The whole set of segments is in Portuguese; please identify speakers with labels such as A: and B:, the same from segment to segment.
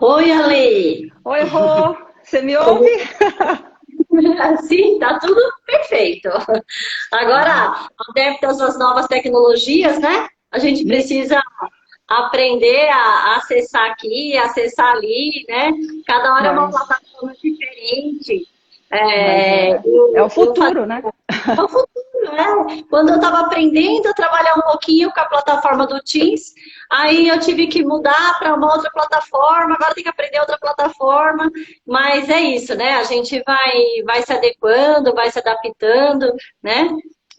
A: Oi, Ale!
B: Oi, Rô, você me ouve?
A: Sim, tá tudo perfeito.
B: Ah,
A: Agora, adeptas às novas tecnologias, né? A gente
B: me-
A: precisa aprender a acessar aqui, acessar ali, né? Cada hora é uma
B: mas,
A: plataforma diferente.
B: mas é o
A: Eu fazia
B: futuro, né?
A: É o futuro, né? Quando eu estava aprendendo a trabalhar um pouquinho com a plataforma do Teams, aí eu tive que mudar para uma outra plataforma, agora tem que aprender outra plataforma, mas é isso, né? A gente vai se adequando, vai se adaptando, né?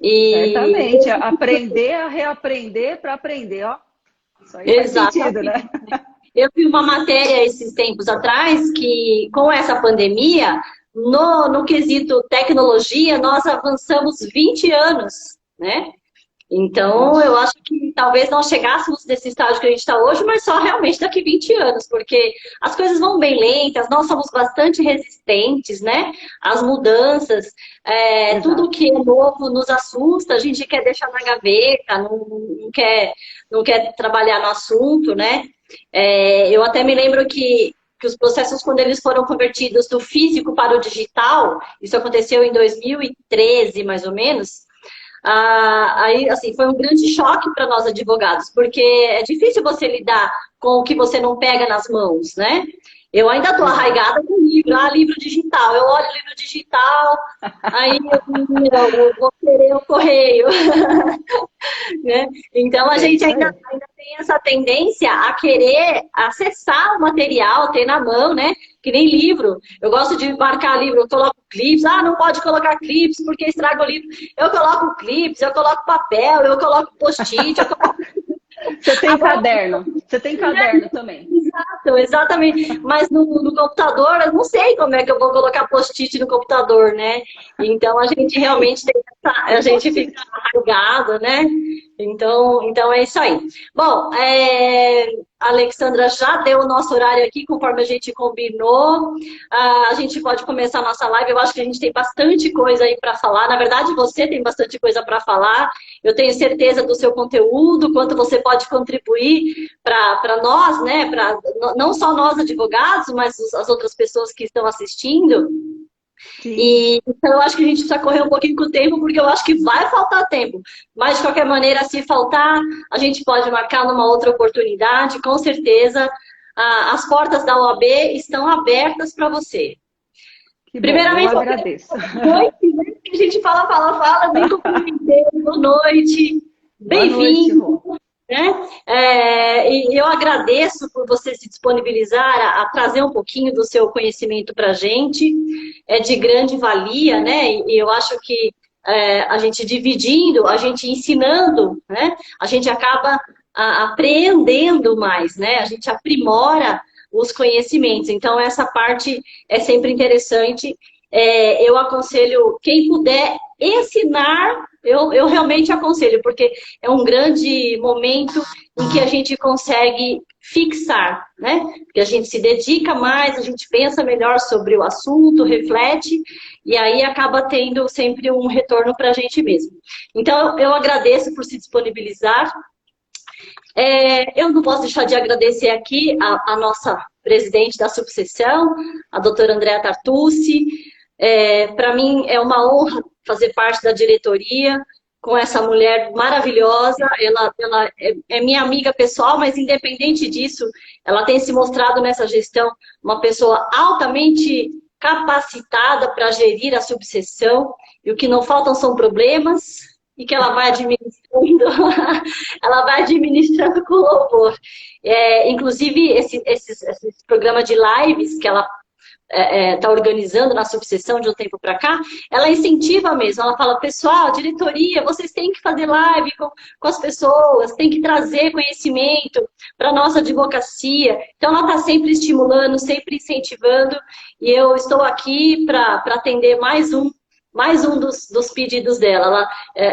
A: E
B: Certamente, aprender a reaprender para aprender, ó. Isso aí faz sentido,
A: exatamente.
B: né?
A: Eu vi uma matéria esses tempos atrás que, com essa pandemia, no quesito tecnologia, nós avançamos 20 anos, né? Então, eu
B: Nossa,
A: acho que talvez não chegássemos nesse estágio que a gente está hoje, mas só realmente daqui 20 anos, porque as coisas vão bem lentas, nós somos bastante resistentes, né? Às mudanças, tudo
B: exato.
A: que é novo nos assusta, a gente quer deixar na gaveta, não quer trabalhar no assunto, né? Eu até me lembro que os processos, quando eles foram convertidos do físico para o digital, isso aconteceu em 2013, mais ou menos. Aí, assim, foi um grande choque para nós advogados, porque é difícil você lidar com o que você não pega nas mãos, né? Eu ainda estou
B: Exato.
A: arraigada com livro, livro digital. Eu olho o livro digital, aí eu vou querer o correio. Né? Então a
B: É
A: gente
B: isso
A: ainda,
B: aí.
A: ainda tem essa tendência a querer acessar o material, ter na mão, né? Que nem livro. Eu gosto de marcar livro, eu coloco clips. Não pode colocar clips porque estraga o livro. Eu coloco clips, eu coloco papel, eu coloco post-it, eu coloco...
B: Você tem
A: Agora,
B: caderno? Você tem caderno também?
A: exato, exatamente. Mas no computador, eu não sei como é que eu vou colocar post-it no computador, né? Então a gente realmente tem a
B: Tem
A: gente fica
B: post-it.
A: arraigado, né? Então é isso aí. Bom, Alexandra, já deu o nosso horário aqui, conforme a gente combinou. A gente pode começar a nossa live. Eu acho que a gente tem bastante coisa aí para falar. Na verdade, você tem bastante coisa para falar. Eu tenho certeza do seu conteúdo, quanto você pode contribuir para nós, né? Para não só nós advogados, mas as outras pessoas que estão assistindo.
B: Sim.
A: E então eu acho que a gente precisa correr um pouquinho com o tempo, porque eu acho que vai faltar tempo. Mas de qualquer maneira, se faltar, a gente pode marcar numa outra oportunidade, com certeza. As portas da OAB estão abertas para você.
B: Que bom, eu
A: Primeiramente, eu quero
B: agradeço.
A: boa noite, né? Que a gente fala, nem cumprimentei, boa noite,
B: Boa noite,
A: bem-vindo,
B: Rô.
A: né? E eu agradeço por você se disponibilizar a trazer um pouquinho do seu conhecimento para a gente, é de grande valia, né? E eu acho que a gente dividindo, a gente ensinando, né? A gente acaba apreendendo mais, né? A gente aprimora os conhecimentos. Então, essa parte é sempre interessante. Eu aconselho, quem puder ensinar, eu realmente aconselho, porque é um grande momento em que a gente consegue fixar, né? Porque a gente se dedica mais, a gente pensa melhor sobre o assunto, reflete, e aí acaba tendo sempre um retorno para a gente mesmo. Então, eu agradeço por se disponibilizar. Eu não posso deixar de agradecer aqui a nossa presidente da subseção, a doutora Andréa Tartucci. Para mim é uma honra fazer parte da diretoria com essa mulher maravilhosa. Ela é minha amiga pessoal, mas independente disso, ela tem se mostrado nessa gestão uma pessoa altamente capacitada para gerir a subseção. E o que não faltam são problemas e que ela vai administrando, ela vai administrando com louvor. Inclusive, esse programa de lives que ela está organizando na subseção de um tempo para cá, ela incentiva mesmo, ela fala, pessoal, diretoria, vocês têm que fazer live com as pessoas, tem que trazer conhecimento para a nossa advocacia. Então, ela está sempre estimulando, sempre incentivando, e eu estou aqui para atender mais um dos pedidos dela.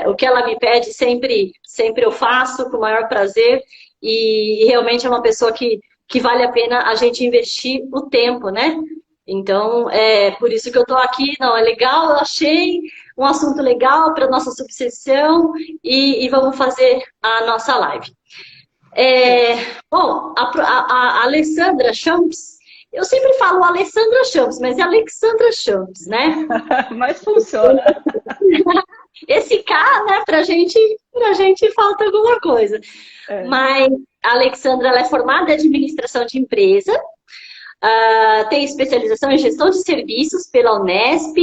A: O que ela me pede sempre eu faço com o maior prazer, e realmente é uma pessoa que vale a pena a gente investir o tempo, né? Então, é por isso que eu estou aqui. Não, é legal, eu achei um assunto legal para nossa subseção e vamos fazer a nossa live.
B: É,
A: Bom, a Alessandra Champs, Eu sempre falo Alessandra Champs, mas é Alexandra Champs, né?
B: Mas funciona.
A: Esse K, né, pra gente falta alguma coisa.
B: É.
A: Mas a Alexandra, ela é formada em administração de empresa, tem especialização em gestão de serviços pela Unesp,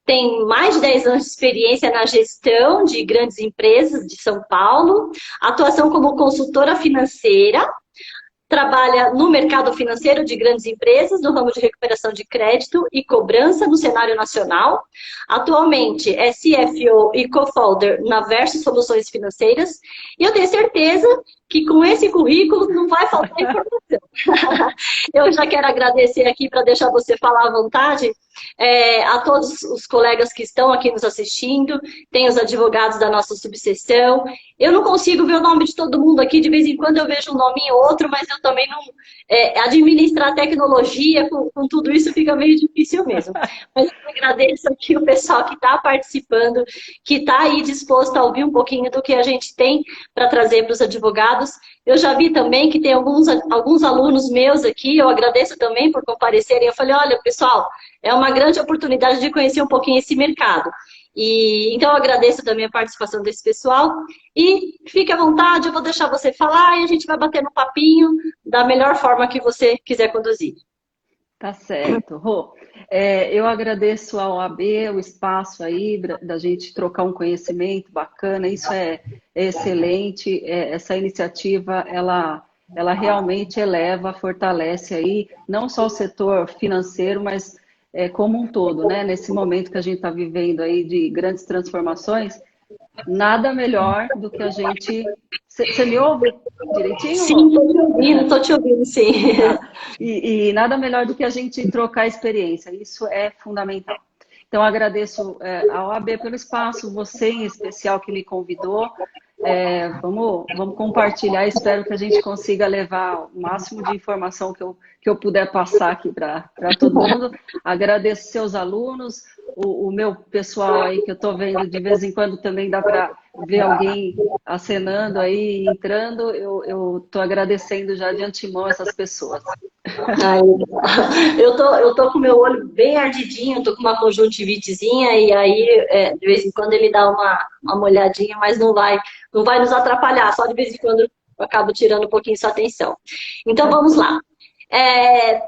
A: tem mais de 10 anos de experiência na gestão de grandes empresas de São Paulo, atuação como consultora financeira, trabalha no mercado financeiro de grandes empresas, no ramo de recuperação de crédito e cobrança no cenário nacional. Atualmente é CFO e co-founder na Versus Soluções Financeiras. E eu tenho certeza que com esse currículo não vai faltar informação. Eu já quero agradecer aqui para deixar você falar à vontade a todos os colegas que estão aqui nos assistindo, tem os advogados da nossa subseção. Eu não consigo ver o nome de todo mundo aqui, de vez em quando eu vejo um nome em outro, mas eu também não... administrar tecnologia com tudo isso fica meio difícil mesmo. Mas eu agradeço aqui o pessoal que está participando, que está aí disposto a ouvir um pouquinho do que a gente tem para trazer para os advogados. Eu já vi também que tem alguns alunos meus aqui, eu agradeço também por comparecerem. Eu falei, olha, pessoal, é uma grande oportunidade de conhecer um pouquinho esse mercado. Então, eu agradeço também a participação desse pessoal. E fique à vontade, eu vou deixar você falar e a gente vai bater no papinho da melhor forma que você quiser conduzir.
B: Tá certo. Rô, eu agradeço ao AB o espaço aí da gente trocar um conhecimento bacana, isso é excelente, essa iniciativa, ela realmente eleva, fortalece aí, não só o setor financeiro, mas como um todo, né? Nesse momento que a gente está vivendo aí de grandes transformações, nada melhor do que a gente... Você me ouve direitinho?
A: Sim, estou te ouvindo, sim.
B: Tá. E nada melhor do que a gente trocar experiência, isso é fundamental. Então, agradeço ao AB pelo espaço, você em especial que me convidou. Vamos compartilhar, espero que a gente consiga levar o máximo de informação que eu puder passar aqui para todo mundo. Agradeço seus alunos, o meu pessoal aí que eu estou vendo de vez em quando também dá para ver alguém acenando aí, entrando. Eu estou agradecendo já de antemão essas pessoas.
A: Eu tô com o meu olho bem ardidinho, tô com uma conjuntivitezinha e aí de vez em quando ele dá uma molhadinha, mas não vai nos atrapalhar, só de vez em quando eu acabo tirando um pouquinho sua atenção. Então vamos lá.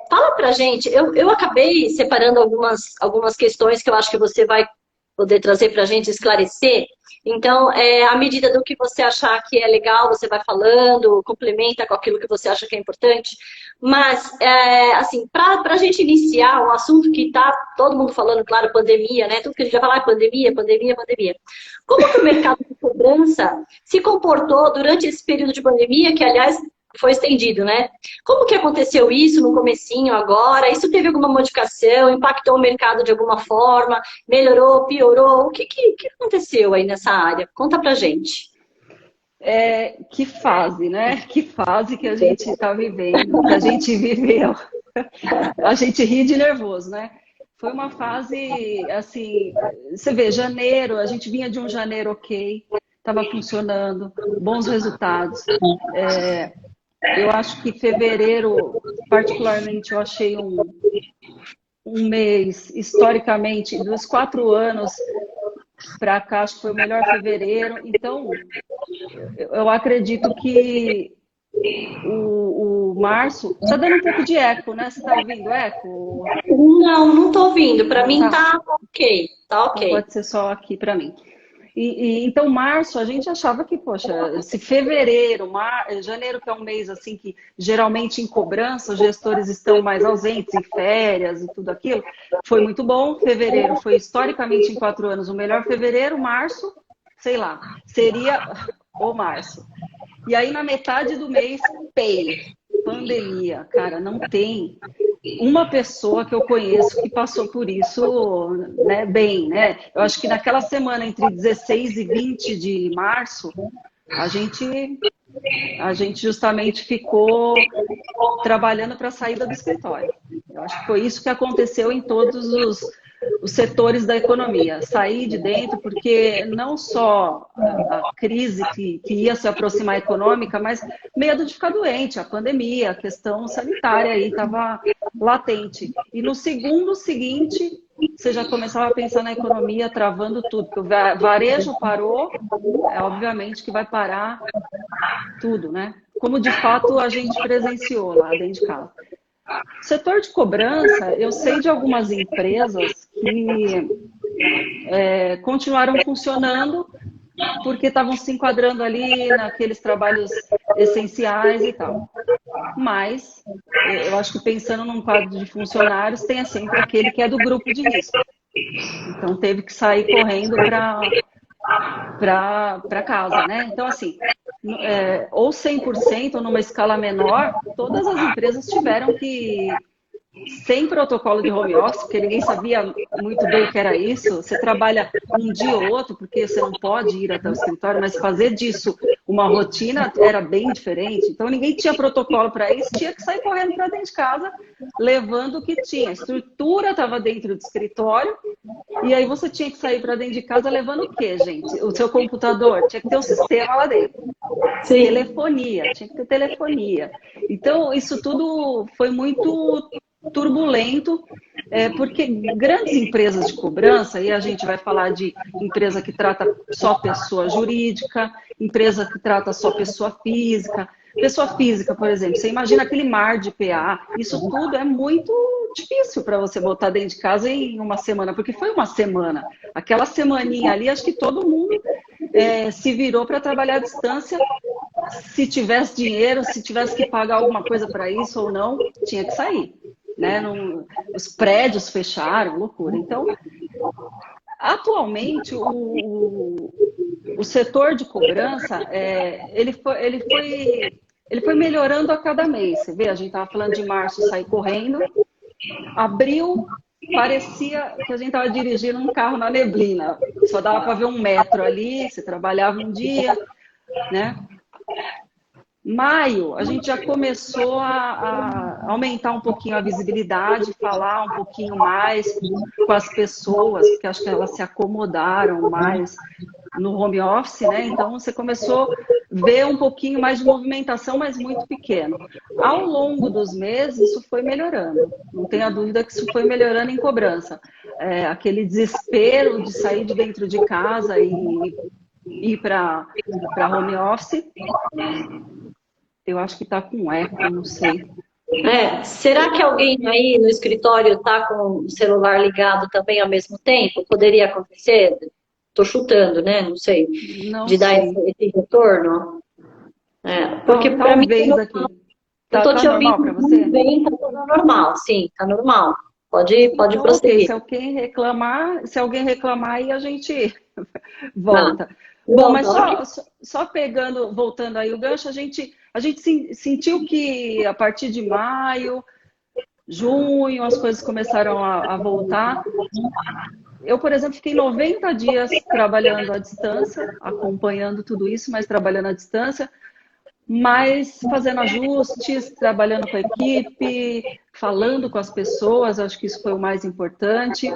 A: Fala pra gente, eu acabei separando algumas questões que eu acho que você vai poder trazer pra gente esclarecer. Então, à medida do que você achar que é legal, você vai falando, complementa com aquilo que você acha que é importante. Mas, assim, para a gente iniciar um assunto que está todo mundo falando, claro, pandemia, né? Tudo que a gente vai falar é pandemia, pandemia, pandemia. Como que o mercado de cobrança se comportou durante esse período de pandemia, que, aliás, foi estendido, né? Como que aconteceu isso no comecinho agora? Isso teve alguma modificação? Impactou o mercado de alguma forma? Melhorou, piorou? O que aconteceu aí nessa área? Conta pra gente.
B: Que fase, né? Que fase que a gente está vivendo, que a gente viveu. A gente ri de nervoso, né? Foi uma fase, assim, você vê, janeiro, a gente vinha de um janeiro ok, estava funcionando, bons resultados. Eu acho que fevereiro, particularmente, eu achei um mês, historicamente, dos 4 anos para cá, acho que foi o melhor fevereiro. Então, eu acredito que o março... Está dando um pouco de eco, né? Você está ouvindo eco?
A: Não estou ouvindo. Para mim tá ok. Tá ok.
B: Então pode ser só aqui para mim. Então, março, a gente achava que, poxa, se fevereiro, janeiro, que é um mês assim que geralmente em cobrança os gestores estão mais ausentes, em férias e tudo aquilo, foi muito bom. Fevereiro foi historicamente em 4 anos o melhor fevereiro, março, sei lá, seria o março. E aí na metade do mês, pandemia, cara, não tem uma pessoa que eu conheço que passou por isso, né, bem, né? Eu acho que naquela semana entre 16 e 20 de março, a gente justamente ficou trabalhando para a saída do escritório. Eu acho que foi isso que aconteceu em todos os setores da economia, sair de dentro, porque não só a crise que ia se aproximar econômica, mas medo de ficar doente, a pandemia, a questão sanitária aí estava latente. E no segundo seguinte, você já começava a pensar na economia, travando tudo, porque o varejo parou, obviamente que vai parar tudo, né? Como de fato a gente presenciou lá dentro de casa. Setor de cobrança, eu sei de algumas empresas que continuaram funcionando porque estavam se enquadrando ali naqueles trabalhos essenciais e tal. Mas, eu acho que pensando num quadro de funcionários, tem sempre aquele que é do grupo de risco. Então, teve que sair correndo para casa, né? Então, assim, ou 100% ou numa escala menor, todas as empresas tiveram que, sem protocolo de home office, porque ninguém sabia muito bem o que era isso. Você trabalha um dia ou outro, porque você não pode ir até o escritório, mas fazer disso uma rotina era bem diferente. Então, ninguém tinha protocolo para isso, tinha que sair correndo para dentro de casa, levando o que tinha. A estrutura estava dentro do escritório, e aí você tinha que sair para dentro de casa levando o quê, gente? O seu computador, tinha que ter um sistema lá dentro. Sim. Telefonia, tinha que ter telefonia. Então, isso tudo foi muito turbulento, porque grandes empresas de cobrança, e a gente vai falar de empresa que trata só pessoa jurídica, empresa que trata só pessoa física. Pessoa física, por exemplo, você imagina aquele mar de PA, isso tudo é muito difícil para você botar dentro de casa em uma semana, porque foi uma semana. Aquela semaninha ali, acho que todo mundo se virou para trabalhar à distância. Se tivesse dinheiro, se tivesse que pagar alguma coisa para isso ou não, tinha que sair. Né? Os prédios fecharam, loucura. Então, atualmente, o setor de cobrança, ele foi melhorando a cada mês. Você vê, a gente estava falando de março, sair correndo. Abril, parecia que a gente estava dirigindo um carro na neblina. Só dava para ver 1 metro ali, você trabalhava um dia, né? Maio, a gente já começou a aumentar um pouquinho a visibilidade, falar um pouquinho mais com as pessoas, porque acho que elas se acomodaram mais no home office, né? Então, você começou a ver um pouquinho mais de movimentação, mas muito pequeno. Ao longo dos meses, isso foi melhorando. Não tenha dúvida que isso foi melhorando em cobrança. Aquele desespero de sair de dentro de casa e ir para home office, eu acho que está com eco, não sei.
A: Será que alguém aí no escritório está com o celular ligado também ao mesmo tempo? Poderia acontecer? Estou chutando, né? Não sei.
B: Não
A: de dar
B: sei.
A: esse retorno. Porque para mim.
B: Talvez aqui.
A: Eu estou te
B: normal para você?
A: Bem, está tudo normal, sim, está normal. Pode
B: então,
A: prosseguir.
B: Okay. Se alguém reclamar, aí a gente volta. Bom, mas só voltando aí o gancho, a gente sentiu que a partir de maio, junho, as coisas começaram a voltar. Eu, por exemplo, fiquei 90 dias trabalhando à distância, acompanhando tudo isso, mas trabalhando à distância, mas fazendo ajustes, trabalhando com a equipe, falando com as pessoas, acho que isso foi o mais importante,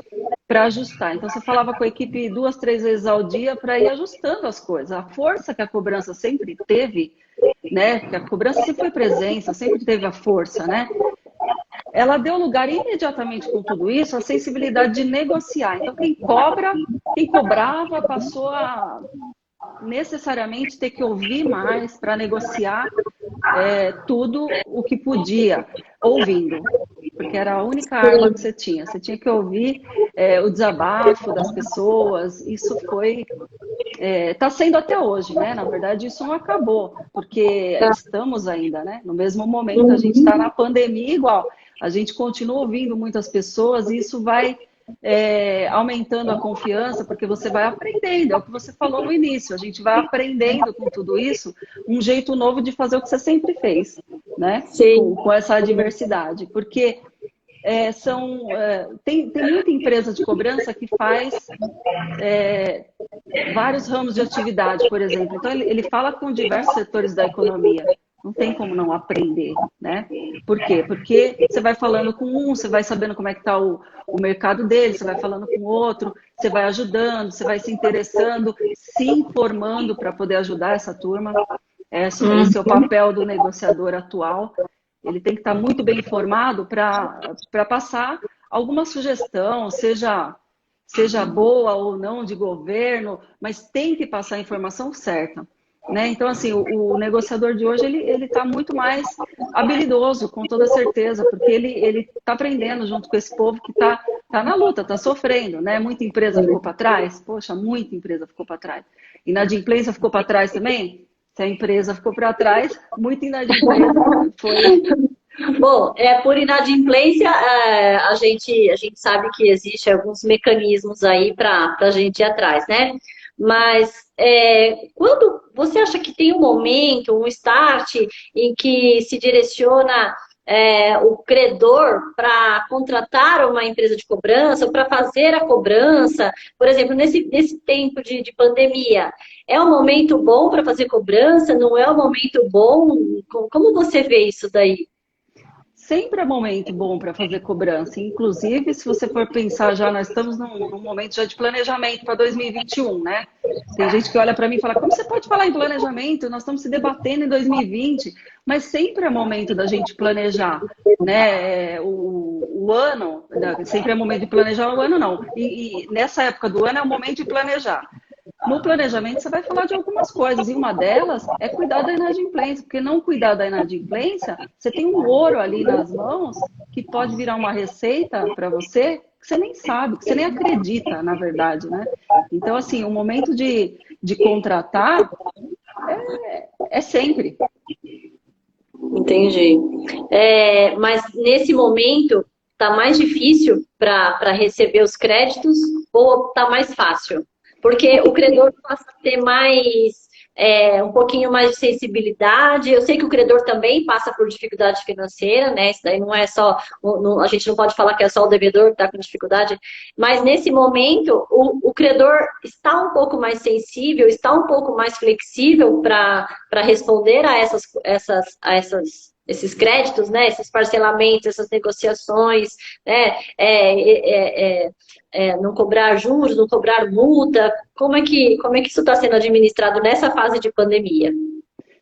B: para ajustar. Então, você falava com a equipe 2, 3 vezes ao dia para ir ajustando as coisas. A força que a cobrança sempre teve, né? Porque a cobrança sempre foi presença, sempre teve a força, né? Ela deu lugar imediatamente com tudo isso à sensibilidade de negociar. Então, quem cobrava passou a necessariamente ter que ouvir mais para negociar tudo o que podia, ouvindo, porque era a única arma que você tinha. Você tinha que ouvir o desabafo das pessoas. Isso está sendo até hoje, né? Na verdade, isso não acabou, porque estamos ainda, né? No mesmo momento, a gente está na pandemia igual. A gente continua ouvindo muitas pessoas e isso vai aumentando a confiança, porque você vai aprendendo, é o que você falou no início, a gente vai aprendendo com tudo isso, um jeito novo de fazer o que você sempre fez, né?
A: Sim.
B: Com essa diversidade, porque tem muita empresa de cobrança que faz vários ramos de atividade, por exemplo, então ele fala com diversos setores da economia, Não tem como não aprender, né? Por quê? Porque você vai falando com um, você vai sabendo como é que está o mercado dele, você vai falando com o outro, você vai ajudando, você vai se interessando, se informando para poder ajudar essa turma. Esse é o papel do negociador atual. Ele tem que estar muito bem informado para passar alguma sugestão, seja boa ou não de governo, mas tem que passar a informação certa. Né? Então, assim, o negociador de hoje, ele está muito mais habilidoso, com toda certeza, porque ele está aprendendo junto com esse povo que está na luta, está sofrendo, né? Muita empresa ficou para trás, poxa, muita empresa ficou para trás. Inadimplência ficou para trás também? Se a empresa ficou para trás, muita inadimplência foi...
A: Bom, por inadimplência, a gente sabe que existem alguns mecanismos aí para a gente ir atrás, né? Mas quando você acha que tem um momento, um start, em que se direciona o credor para contratar uma empresa de cobrança, ou para fazer a cobrança, por exemplo, nesse tempo de pandemia, é um momento bom para fazer cobrança? Não é um momento bom? Como você vê isso daí?
B: Sempre é momento bom para fazer cobrança. Inclusive, se você for pensar já, nós estamos num momento já de planejamento para 2021, né? Tem gente que olha para mim e fala, como você pode falar em planejamento? Nós estamos se debatendo em 2020, mas sempre é momento da gente planejar, né? O ano, sempre é momento de planejar, o ano não. E nessa época do ano é o momento de planejar. No planejamento, você vai falar de algumas coisas, e uma delas é cuidar da inadimplência, porque não cuidar da inadimplência, você tem um ouro ali nas mãos que pode virar uma receita para você que você nem sabe, que você nem acredita, na verdade, né? Então, assim, o momento de contratar é sempre.
A: Entendi. Mas nesse momento, está mais difícil para receber os créditos ou está mais fácil? Porque o credor passa a ter um pouquinho mais de sensibilidade. Eu sei que o credor também passa por dificuldade financeira, né? Isso daí não é só, a gente não pode falar que é só o devedor que está com dificuldade, mas nesse momento o credor está um pouco mais sensível, está um pouco mais flexível para responder a esses créditos, né? Esses parcelamentos, essas negociações, né? Não cobrar juros, não cobrar multa. Como é que isso está sendo administrado nessa fase de pandemia?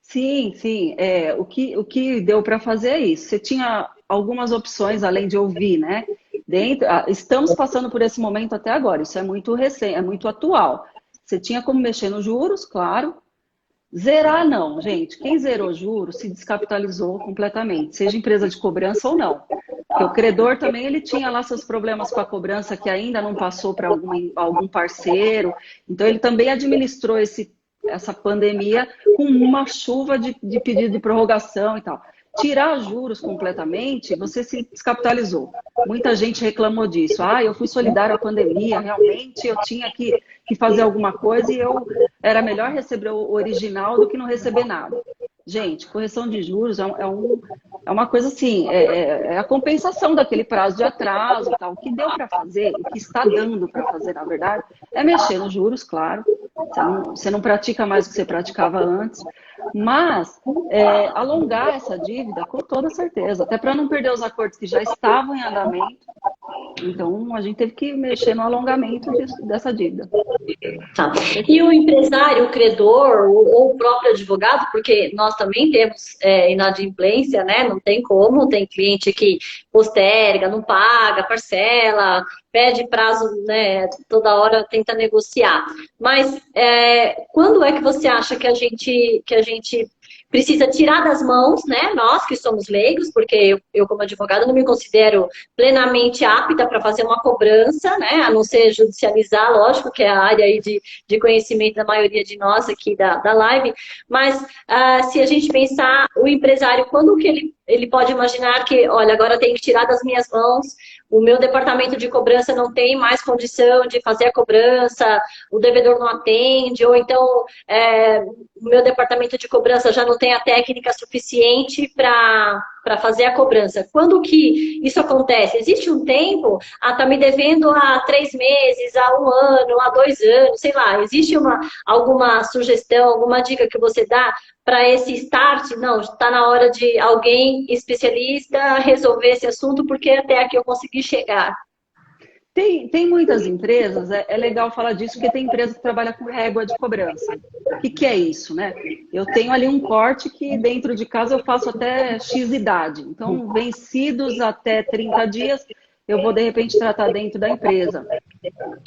B: Sim, sim. O que deu para fazer é isso. Você tinha algumas opções além de ouvir, né? Estamos passando por esse momento até agora. Isso é muito recente, é muito atual. Você tinha como mexer nos juros, claro. Zerar não, gente. Quem zerou juros se descapitalizou completamente, seja empresa de cobrança ou não. Porque o credor também ele tinha lá seus problemas com a cobrança que ainda não passou para algum parceiro. Então ele também administrou essa pandemia com uma chuva de pedido de prorrogação e tal. Tirar juros completamente, você se descapitalizou. Muita gente reclamou disso. Eu fui solidário à pandemia, realmente eu tinha que fazer alguma coisa e era melhor receber o original do que não receber nada. Gente, correção de juros é uma coisa assim, é a compensação daquele prazo de atraso e tal. O que deu para fazer, o que está dando para fazer, na verdade, é mexer nos juros, claro. Você não pratica mais o que você praticava antes, mas alongar essa dívida com toda certeza, até para não perder os acordos que já estavam em andamento. Então, a gente teve que mexer no alongamento dessa dívida.
A: Tá. E o empresário, o credor, ou o próprio advogado, porque nós também temos inadimplência, né? Não tem como, tem cliente que posterga, não paga, parcela, pede prazo, né? Toda hora tenta negociar. Mas quando é que você acha que a gente precisa tirar das mãos, né? Nós que somos leigos, porque eu como advogada não me considero plenamente apta para fazer uma cobrança, né? A não ser judicializar, lógico, que é a área aí de conhecimento da maioria de nós aqui da live. Mas se a gente pensar o empresário, quando que ele pode imaginar que, olha, agora eu tenho que tirar das minhas mãos, o meu departamento de cobrança não tem mais condição de fazer a cobrança, o devedor não atende, ou então o meu departamento de cobrança já não tem a técnica suficiente para para fazer a cobrança. Quando que isso acontece? Existe um tempo, tá me devendo há 3 meses, há 1 ano, há 2 anos, sei lá. Existe alguma sugestão, alguma dica que você dá para esse start? Não, está na hora de alguém especialista resolver esse assunto, porque até aqui eu consegui chegar.
B: Tem muitas empresas, é legal falar disso, porque tem empresa que trabalha com régua de cobrança. O que é isso, né? Eu tenho ali um corte que dentro de casa eu faço até X idade. Então, vencidos até 30 dias, eu vou de repente tratar dentro da empresa.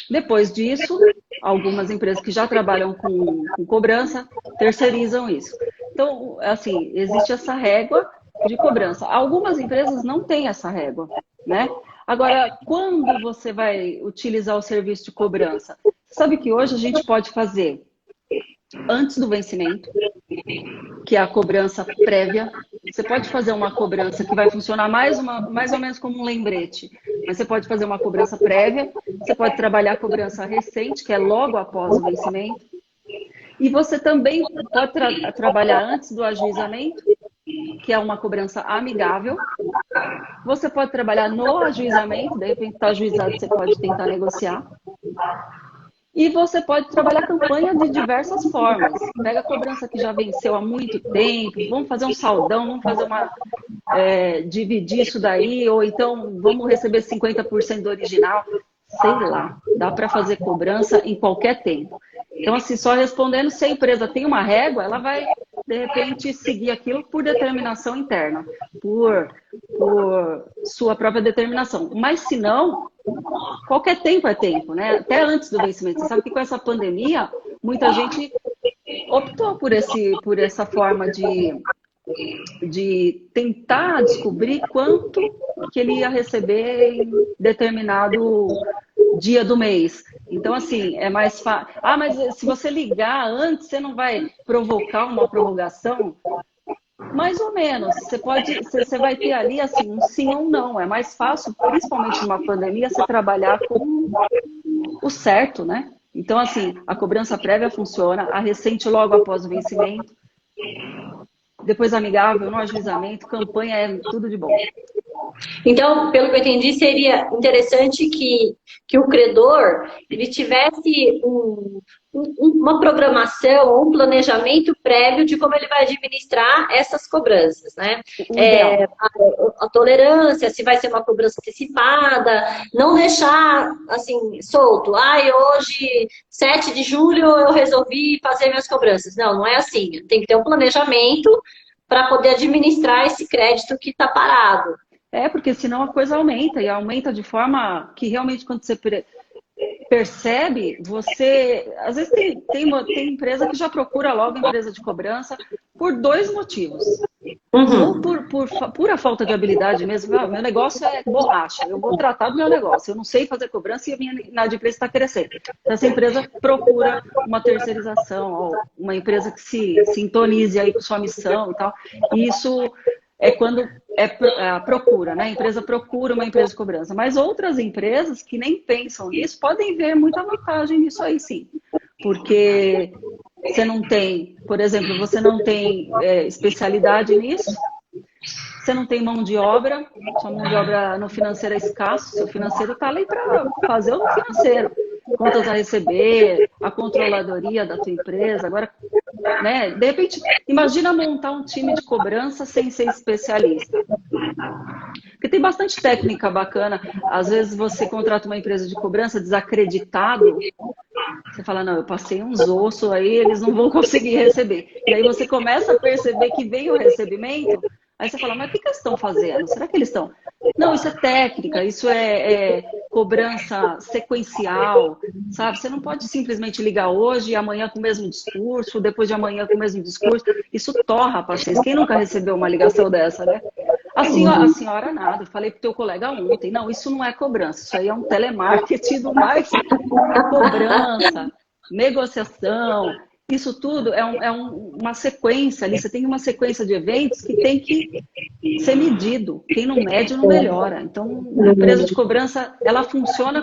B: Depois disso, algumas empresas que já trabalham com cobrança terceirizam isso. Então, assim, existe essa régua de cobrança. Algumas empresas não têm essa régua, né? Agora, quando você vai utilizar o serviço de cobrança? Sabe que hoje a gente pode fazer antes do vencimento, que é a cobrança prévia. Você pode fazer uma cobrança que vai funcionar mais ou menos como um lembrete, mas você pode fazer uma cobrança prévia, você pode trabalhar a cobrança recente, que é logo após o vencimento, e você também pode trabalhar antes do ajuizamento, que é uma cobrança amigável. Você pode trabalhar no ajuizamento, de repente está ajuizado, você pode tentar negociar. E você pode trabalhar a campanha de diversas formas. Pega a cobrança que já venceu há muito tempo, vamos fazer um saldão, vamos fazer dividir isso daí, ou então vamos receber 50% do original. Sei lá, dá para fazer cobrança em qualquer tempo. Então, assim, só respondendo, se a empresa tem uma régua, ela vai, de repente, seguir aquilo por determinação interna, por sua própria determinação. Mas, se não, qualquer tempo é tempo, né? Até antes do vencimento. Você sabe que com essa pandemia, muita gente optou por essa forma de tentar descobrir quanto que ele ia receber em determinado dia do mês. Então, assim, é mais fácil. Ah, mas se você ligar antes, você não vai provocar uma prorrogação? Mais ou menos. Você vai ter ali, assim, um sim ou um não. É mais fácil, principalmente numa pandemia, você trabalhar com o certo, né? Então, assim, a cobrança prévia funciona, a recente logo após o vencimento, depois amigável, no ajuizamento, campanha é tudo de bom.
A: Então, pelo que eu entendi, seria interessante que o credor ele tivesse uma programação, um planejamento prévio de como ele vai administrar essas cobranças, né? A tolerância, se vai ser uma cobrança antecipada, não deixar assim solto. Hoje, 7 de julho, eu resolvi fazer minhas cobranças. Não, não é assim. Tem que ter um planejamento para poder administrar esse crédito que está parado.
B: Porque senão a coisa aumenta, e aumenta de forma que realmente quando você percebe, você... Às vezes tem empresa que já procura logo empresa de cobrança por 2 motivos. Ou por pura falta de habilidade mesmo. Meu negócio é borracha, eu vou tratar do meu negócio. Eu não sei fazer cobrança e a minha inadimplência está crescendo. Então, essa empresa procura uma terceirização, ou uma empresa que se sintonize aí com sua missão e tal. E isso é quando a procura, né? A empresa procura uma empresa de cobrança. Mas outras empresas que nem pensam nisso podem ver muita vantagem nisso aí, sim. Porque você não tem, por exemplo, você não tem especialidade nisso, você não tem mão de obra, sua mão de obra no financeiro é escasso, seu financeiro está ali para fazer o financeiro. Contas a receber, a controladoria da tua empresa. Agora, né, de repente, imagina montar um time de cobrança sem ser especialista. Porque tem bastante técnica bacana. Às vezes você contrata uma empresa de cobrança desacreditado. Você fala, não, eu passei uns ossos aí, eles não vão conseguir receber. E aí você começa a perceber que vem o recebimento. Aí você fala, mas o que eles estão fazendo? Será que eles estão... Não, isso é técnica, isso é cobrança sequencial, sabe? Você não pode simplesmente ligar hoje e amanhã com o mesmo discurso, depois de amanhã com o mesmo discurso. Isso torra a paciência. Quem nunca recebeu uma ligação dessa, né? A senhora nada, eu falei pro teu colega ontem. Não, isso não é cobrança, isso aí é um telemarketing do mais cobrança, negociação. Isso tudo é uma sequência ali. Você tem uma sequência de eventos que tem que ser medido. Quem não mede, não melhora. Então, a empresa de cobrança, ela funciona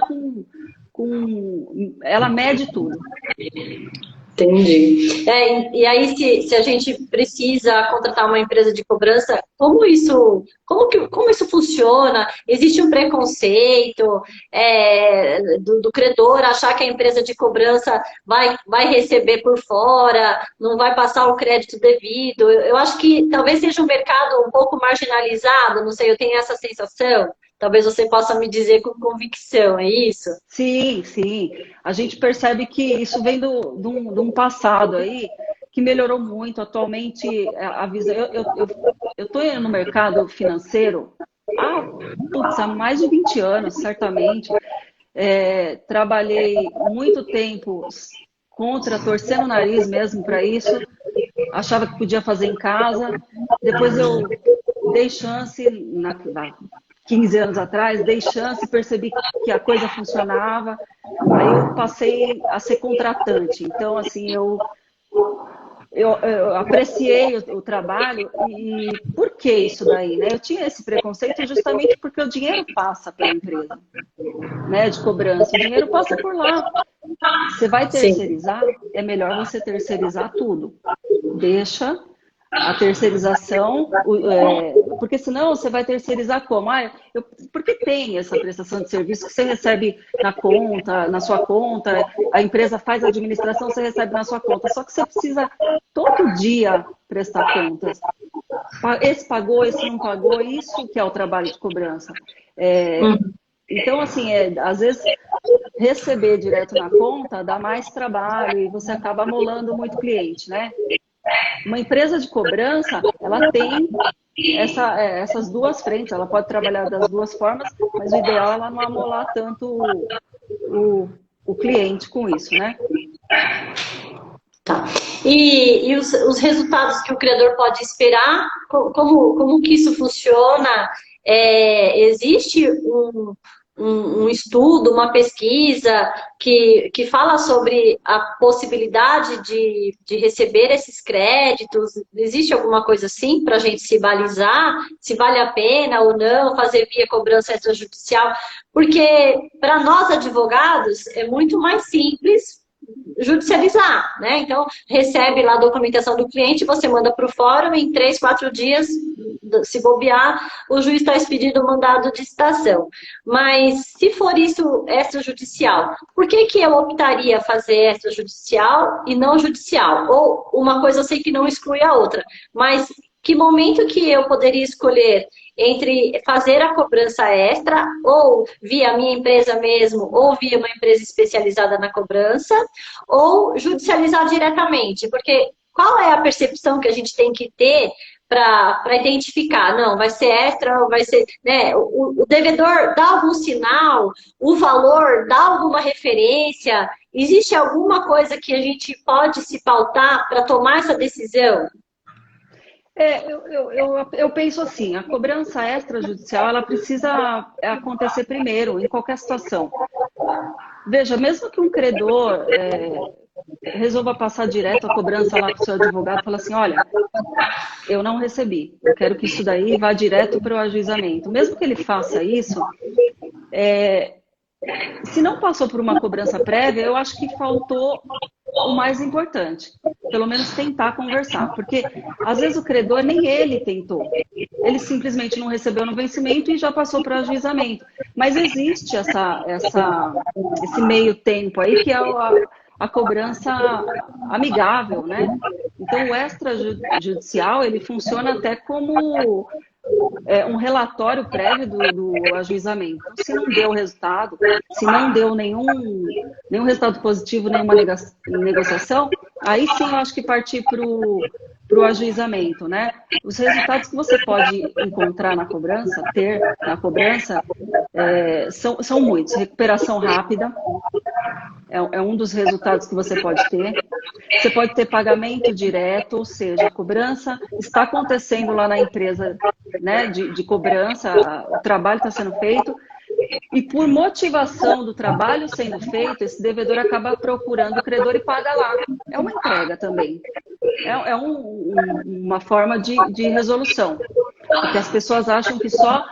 B: ela mede tudo.
A: Entendi. E aí, se a gente precisa contratar uma empresa de cobrança, como isso funciona? Existe um preconceito do credor achar que a empresa de cobrança vai receber por fora, não vai passar o crédito devido? Eu acho que talvez seja um mercado um pouco marginalizado, não sei, eu tenho essa sensação. Talvez você possa me dizer com convicção, é isso?
B: Sim, sim. A gente percebe que isso vem de um passado aí que melhorou muito. Atualmente, a visão. Eu estou no mercado financeiro há mais de 20 anos, certamente. Trabalhei muito tempo torcendo o nariz mesmo para isso. Achava que podia fazer em casa. Depois eu dei chance, 15 anos atrás, dei chance, percebi que a coisa funcionava. Aí eu passei a ser contratante. Então, assim, eu apreciei o trabalho. E por que isso daí, né? Eu tinha esse preconceito justamente porque o dinheiro passa pela empresa, né, de cobrança. O dinheiro passa por lá. Você vai
A: Sim.
B: terceirizar? É melhor você terceirizar tudo. Deixa a terceirização, porque senão você vai terceirizar como? Porque tem essa prestação de serviço que você recebe na conta, na sua conta, a empresa faz a administração, você recebe na sua conta. Só que você precisa todo dia prestar contas. Esse pagou, esse não pagou, isso que é o trabalho de cobrança. Então, assim, às vezes receber direto na conta dá mais trabalho e você acaba amolando muito cliente, né? Uma empresa de cobrança, ela tem essas duas frentes, ela pode trabalhar das duas formas, mas o ideal é ela não amolar tanto o cliente com isso, né?
A: Tá. E os resultados que o criador pode esperar, como que isso funciona? Existe um estudo, uma pesquisa que fala sobre a possibilidade de receber esses créditos? Existe alguma coisa assim para a gente se balizar, se vale a pena ou não fazer via cobrança extrajudicial? Porque para nós advogados é muito mais simples judicializar, né? Então, recebe lá a documentação do cliente, você manda para o fórum, em 3, 4 dias, se bobear, o juiz está expedindo o mandado de citação. Mas, se for isso extrajudicial, por que eu optaria fazer extrajudicial e não judicial? Ou uma coisa eu sei que não exclui a outra, mas que momento que eu poderia escolher entre fazer a cobrança extra, ou via minha empresa mesmo, ou via uma empresa especializada na cobrança, ou judicializar diretamente? Porque qual é a percepção que a gente tem que ter para identificar? Não, vai ser extra, vai ser, né? O devedor dá algum sinal, o valor dá alguma referência? Existe alguma coisa que a gente pode se pautar para tomar essa decisão?
B: Eu penso assim, a cobrança extrajudicial, ela precisa acontecer primeiro, em qualquer situação. Veja, mesmo que um credor resolva passar direto a cobrança lá para o seu advogado e falar assim, olha, eu não recebi, eu quero que isso daí vá direto para o ajuizamento. Mesmo que ele faça isso, se não passou por uma cobrança prévia, eu acho que faltou o mais importante, pelo menos tentar conversar, porque às vezes o credor nem ele tentou, ele simplesmente não recebeu no vencimento e já passou para o ajuizamento. Mas existe esse meio tempo aí que é a cobrança amigável, né? Então o extrajudicial ele funciona até como um relatório prévio do ajuizamento. Então, se não deu resultado, se não deu nenhum resultado positivo, nenhuma negociação, aí sim eu acho que partir para o ajuizamento, né? Os resultados que você pode encontrar na cobrança, são muitos. Recuperação rápida é um dos resultados que você pode ter. Você pode ter pagamento direto, ou seja, a cobrança está acontecendo lá na empresa, né, de cobrança, o trabalho está sendo feito, e por motivação do trabalho sendo feito, esse devedor acaba procurando o credor e paga lá. É uma entrega também. Uma forma de resolução. Porque as pessoas acham que só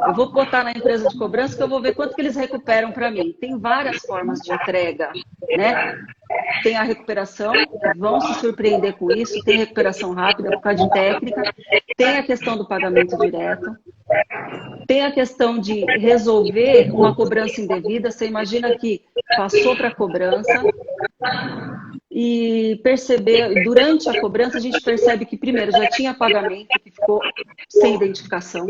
B: eu vou botar na empresa de cobrança que eu vou ver quanto que eles recuperam para mim. Tem várias formas de entrega, né? tem a recuperação, que vão se surpreender com isso, tem recuperação rápida por causa de técnica, tem a questão do pagamento direto, tem a questão de resolver uma cobrança indevida. Você imagina que passou para a cobrança e perceber, durante a cobrança a gente percebe que primeiro já tinha pagamento que ficou sem identificação.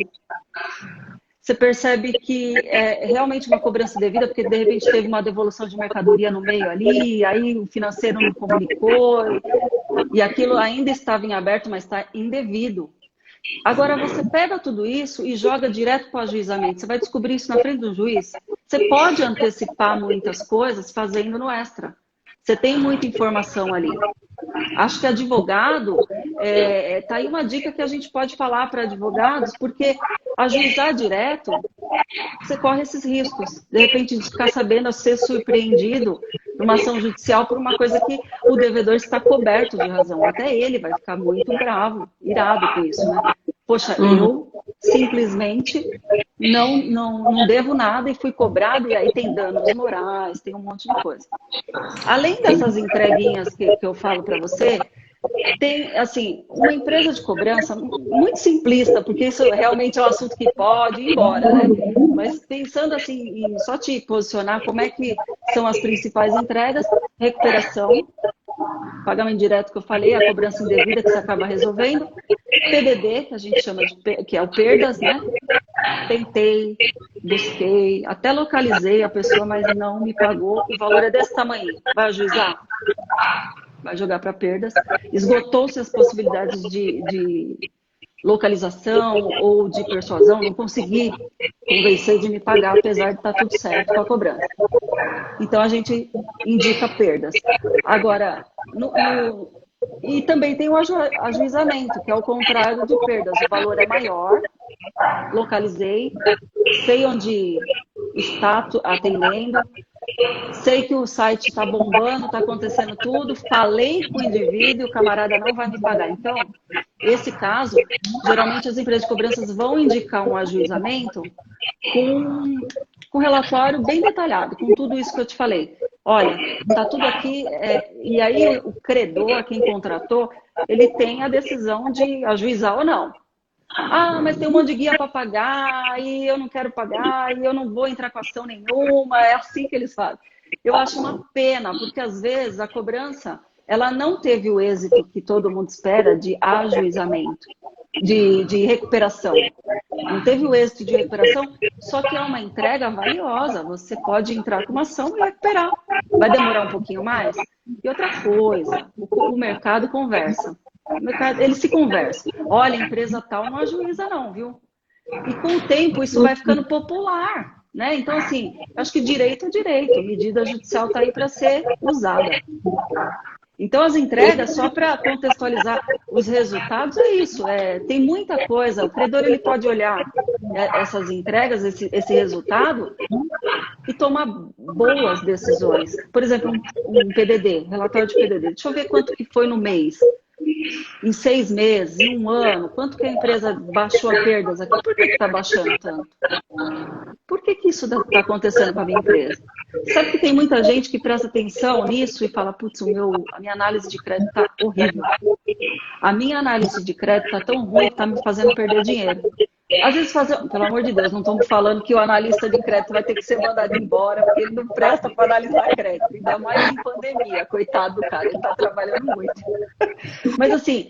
B: Você percebe que é realmente uma cobrança devida, porque de repente teve uma devolução de mercadoria no meio ali, aí o financeiro não comunicou, e aquilo ainda estava em aberto, mas está indevido. Agora, você pega tudo isso e joga direto para o ajuizamento. Você vai descobrir isso na frente do juiz. Você pode antecipar muitas coisas fazendo no extra. Você tem muita informação ali. Acho que advogado, tá aí uma dica que a gente pode falar para advogados, porque ajuizar direto, você corre esses riscos. De repente, de ficar sabendo, ser surpreendido numa ação judicial por uma coisa que o devedor está coberto de razão. Até ele vai ficar muito bravo, irado com isso, né? Poxa, eu simplesmente não devo nada e fui cobrado, e aí tem danos morais, tem um monte de coisa. Além dessas entreguinhas que eu falo para você, tem, assim, uma empresa de cobrança muito simplista, porque isso realmente é um assunto que pode ir embora, né? Mas pensando assim, em só te posicionar, como é que são as principais entregas? Recuperação, pagamento direto que eu falei, a cobrança indevida que você acaba resolvendo, PDD, que a gente chama de, que é o perdas, né? Tentei, busquei, até localizei a pessoa, mas não me pagou, o valor é desse tamanho, vai ajuizar? Vai jogar para perdas. Esgotou-se as possibilidades de localização ou de persuasão, não consegui convencer de me pagar, apesar de estar tudo certo com a cobrança. Então, a gente indica perdas. Agora, e também tem o ajuizamento, que é o contrário de perdas. O valor é maior, localizei, sei onde está atendendo, sei que o site está bombando, está acontecendo tudo, falei com o indivíduo e o camarada não vai me pagar. Então, esse caso, geralmente as empresas de cobranças vão indicar um ajuizamento com relatório bem detalhado, com tudo isso que eu te falei. Olha, está tudo aqui, e aí o credor, quem contratou, ele tem a decisão de ajuizar ou não. Ah, mas tem um monte de guia para pagar, e eu não quero pagar, e eu não vou entrar com ação nenhuma. É assim que eles fazem. Eu acho uma pena, porque às vezes a cobrança, ela não teve o êxito que todo mundo espera de ajuizamento, de recuperação. Não teve o êxito de recuperação, só que é uma entrega valiosa. Você pode entrar com uma ação e recuperar. Vai demorar um pouquinho mais? E outra coisa, o mercado conversa. O mercado, ele se conversa. Olha, a empresa tal não ajuiza não, viu? E com o tempo isso vai ficando popular, né? Então, assim, acho que direito é direito. Medida judicial está aí para ser usada. Então, as entregas, só para contextualizar os resultados, é isso. Tem muita coisa. O credor ele pode olhar essas entregas, esse resultado, e tomar boas decisões. Por exemplo, um PDD, relatório de PDD. Deixa eu ver quanto que foi no mês. Em 6 meses, em 1 ano, quanto que a empresa baixou a perdas aqui? Por que está baixando tanto? Por que isso está acontecendo com a minha empresa? Sabe que tem muita gente que presta atenção nisso e fala, putz, a minha análise de crédito está horrível. A minha análise de crédito está tão ruim que está me fazendo perder dinheiro. Às vezes, pelo amor de Deus, não estamos falando que o analista de crédito vai ter que ser mandado embora, porque ele não presta para analisar crédito, ainda mais em pandemia, coitado do cara, ele está trabalhando muito. Mas assim,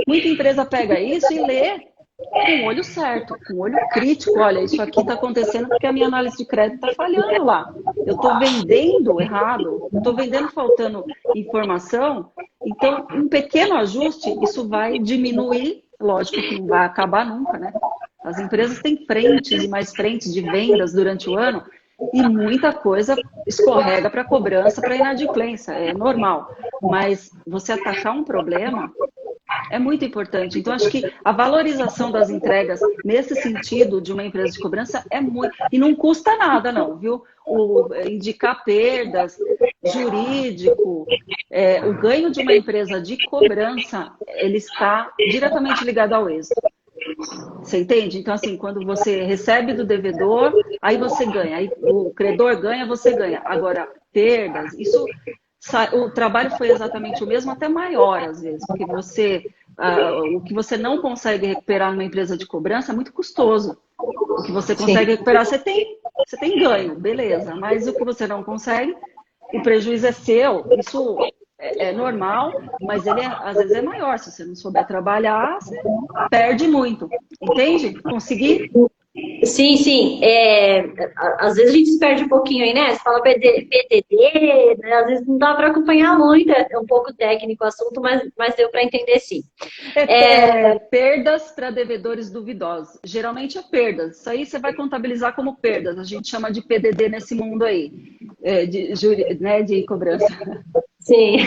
B: muita empresa pega isso e lê com o olho certo, com o olho crítico. Olha, isso aqui está acontecendo porque a minha análise de crédito está falhando lá. Eu estou vendendo errado, estou vendendo faltando informação, então um pequeno ajuste, isso vai diminuir, lógico que não vai acabar nunca, né? As empresas têm frentes e mais frentes de vendas durante o ano e muita coisa escorrega para cobrança, para inadimplência, é normal. Mas você atacar um problema é muito importante. Então, acho que a valorização das entregas nesse sentido de uma empresa de cobrança é muito... E não custa nada, não, viu? Indicar perdas, jurídico, o ganho de uma empresa de cobrança, ele está diretamente ligado ao êxito. Você entende? Então, assim, quando você recebe do devedor, aí você ganha. Aí o credor ganha, você ganha. Agora, perdas, isso o trabalho foi exatamente o mesmo, até maior às vezes, porque o que você não consegue recuperar numa empresa de cobrança é muito custoso. O que você
A: Sim.
B: consegue recuperar, você tem ganho, beleza, mas o que você não consegue, o prejuízo é seu, isso é normal, mas ele às vezes é maior. Se você não souber trabalhar, você perde muito, entende? Consegui?
A: Sim, sim. Às vezes a gente se perde um pouquinho aí, né? Você fala PDD, né? Às vezes não dá para acompanhar muito, é um pouco técnico o assunto, mas deu para entender sim.
B: Perdas para devedores duvidosos. Geralmente é perdas. Isso aí você vai contabilizar como perdas. A gente chama de PDD nesse mundo aí, né, de cobrança.
A: Sim.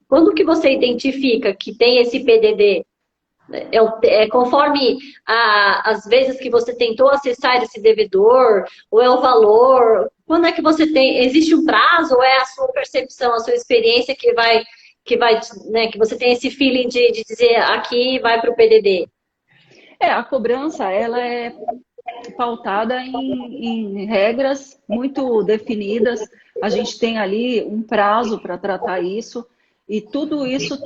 A: Quando que você identifica que tem esse PDD? Conforme as vezes que você tentou acessar esse devedor, ou é o valor? Quando é que você tem? Existe um prazo ou é a sua percepção, a sua experiência né, que você tem esse feeling de dizer aqui vai para o PDD?
B: A cobrança, ela é pautada em regras muito definidas. A gente tem ali um prazo para tratar isso. E tudo isso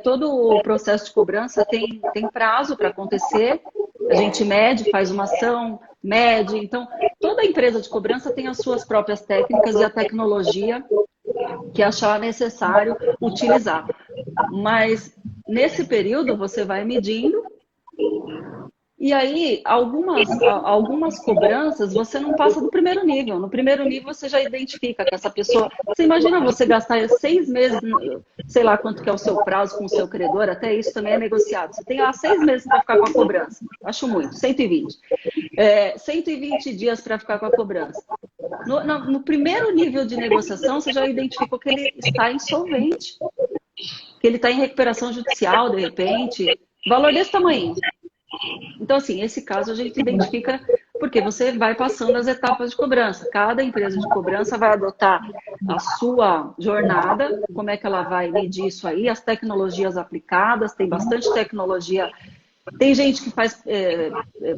B: todo o processo de cobrança tem prazo para acontecer. A gente mede, faz uma ação, mede. Então, toda empresa de cobrança tem as suas próprias técnicas e a tecnologia que achar necessário utilizar. Mas nesse período você vai medindo e aí, algumas cobranças você não passa do primeiro nível. No primeiro nível você já identifica que essa pessoa. Você imagina você gastar 6 meses, sei lá quanto que é o seu prazo com o seu credor, até isso também é negociado. Você tem lá 6 meses para ficar com a cobrança. Acho muito, 120. 120 dias para ficar com a cobrança. No primeiro nível de negociação, você já identificou que ele está insolvente, que ele está em recuperação judicial, de repente. Valor desse tamanho. Então, assim, esse caso a gente identifica porque você vai passando as etapas de cobrança. Cada empresa de cobrança vai adotar a sua jornada, como é que ela vai medir isso aí, as tecnologias aplicadas, tem bastante tecnologia. Tem gente que faz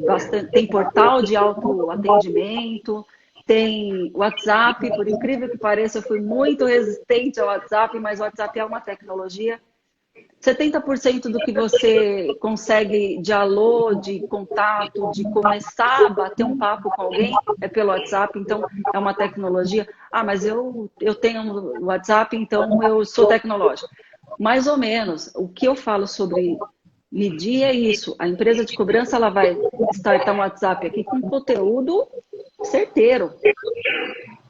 B: bastante, tem portal de autoatendimento, tem WhatsApp, por incrível que pareça, eu fui muito resistente ao WhatsApp, mas o WhatsApp é uma tecnologia. 70% do que você consegue de alô, de contato, de começar a bater um papo com alguém é pelo WhatsApp, então é uma tecnologia. Ah, mas eu tenho um WhatsApp, então eu sou tecnológica. Mais ou menos. O que eu falo sobre medir é isso. A empresa de cobrança ela vai startar um WhatsApp aqui com conteúdo certeiro,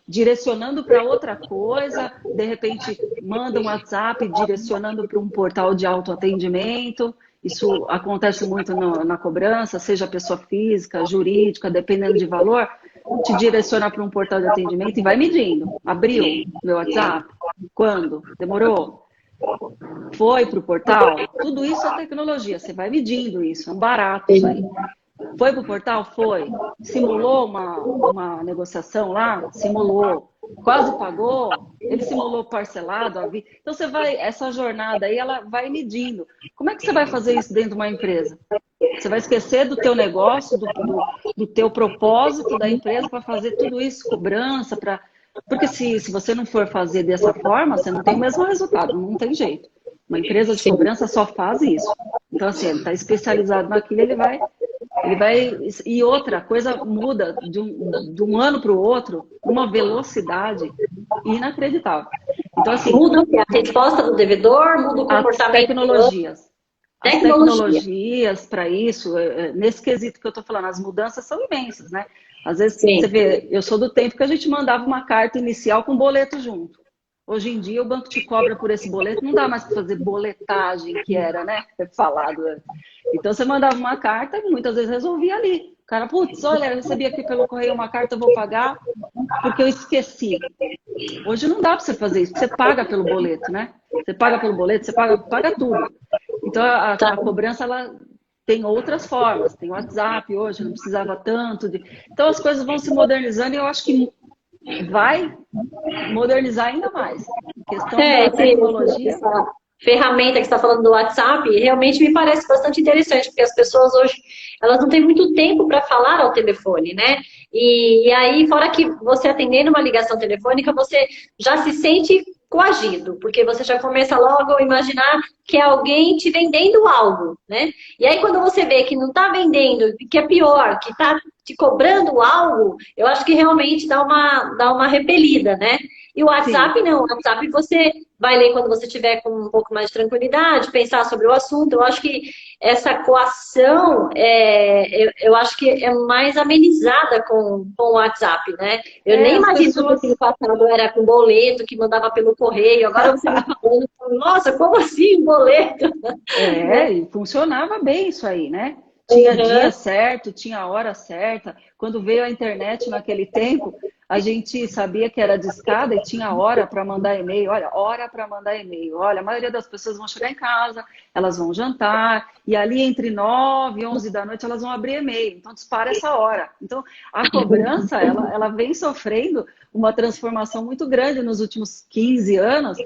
B: direcionando para outra coisa, de repente manda um WhatsApp direcionando para um portal de autoatendimento. Isso acontece muito na cobrança, seja pessoa física, jurídica, dependendo de valor, te direciona para um portal de atendimento e vai medindo. Abriu meu WhatsApp? Quando? Demorou? Foi para o portal? Tudo isso é tecnologia, você vai medindo isso, é um barato isso aí. Foi para o portal? Foi. Simulou uma negociação lá? Simulou. Quase pagou? Ele simulou parcelado? Então você vai, essa jornada aí, ela vai medindo. Como é que você vai fazer isso dentro de uma empresa? Você vai esquecer do teu negócio, do teu propósito da empresa para fazer tudo isso, cobrança, porque se você não for fazer dessa forma, você não tem o mesmo resultado, não tem jeito. Uma empresa de cobrança só faz isso. Então, assim, ele está especializado naquilo, ele vai. E outra coisa muda de um ano para o outro, uma velocidade inacreditável. Então, assim.
A: Muda a resposta do devedor, muda o comportamento
B: As tecnologias para isso, nesse quesito que eu estou falando, as mudanças são imensas, né? Às vezes, Sim. Você vê, eu sou do tempo que a gente mandava uma carta inicial com boleto junto. Hoje em dia, o banco te cobra por esse boleto, não dá mais para fazer boletagem, que era, né? Falado. Então, você mandava uma carta e muitas vezes resolvia ali. O cara, putz, olha, eu recebi aqui pelo correio uma carta, eu vou pagar porque eu esqueci. Hoje não dá para você fazer isso, você paga pelo boleto, né? Você paga pelo boleto, você paga tudo. Então, a cobrança, ela tem outras formas. Tem WhatsApp hoje, não precisava tanto. Então, as coisas vão se modernizando e eu acho que vai modernizar ainda mais. A questão da tecnologia.
A: ferramenta que você está falando do WhatsApp, realmente me parece bastante interessante, porque as pessoas hoje, elas não têm muito tempo para falar ao telefone, né? E aí, fora que você atendendo uma ligação telefônica, você já se sente coagido, porque você já começa logo a imaginar que é alguém te vendendo algo, né? E aí, quando você vê que não está vendendo, que é pior, que está te cobrando algo, eu acho que realmente dá uma repelida, né? E o
B: Sim.
A: WhatsApp não, o WhatsApp você vai ler quando você tiver com um pouco mais de tranquilidade, pensar sobre o assunto. Eu acho que essa coação, eu acho que é mais amenizada com o WhatsApp, né? Eu nem
B: As
A: imaginava
B: pessoas.
A: que no passado era com boleto, que mandava pelo correio. Agora você me falando, nossa, como assim boleto? Né?
B: E funcionava bem isso aí, né? Tinha dia
A: Uhum.
B: certo, tinha hora certa. Quando veio a internet naquele tempo, a gente sabia que era discada e tinha hora para mandar e-mail. Olha, hora para mandar e-mail. Olha, a maioria das pessoas vão chegar em casa, elas vão jantar, e ali entre 9 e 11 da noite elas vão abrir e-mail. Então, dispara essa hora. Então, a cobrança, ela vem sofrendo uma transformação muito grande nos últimos 15 anos,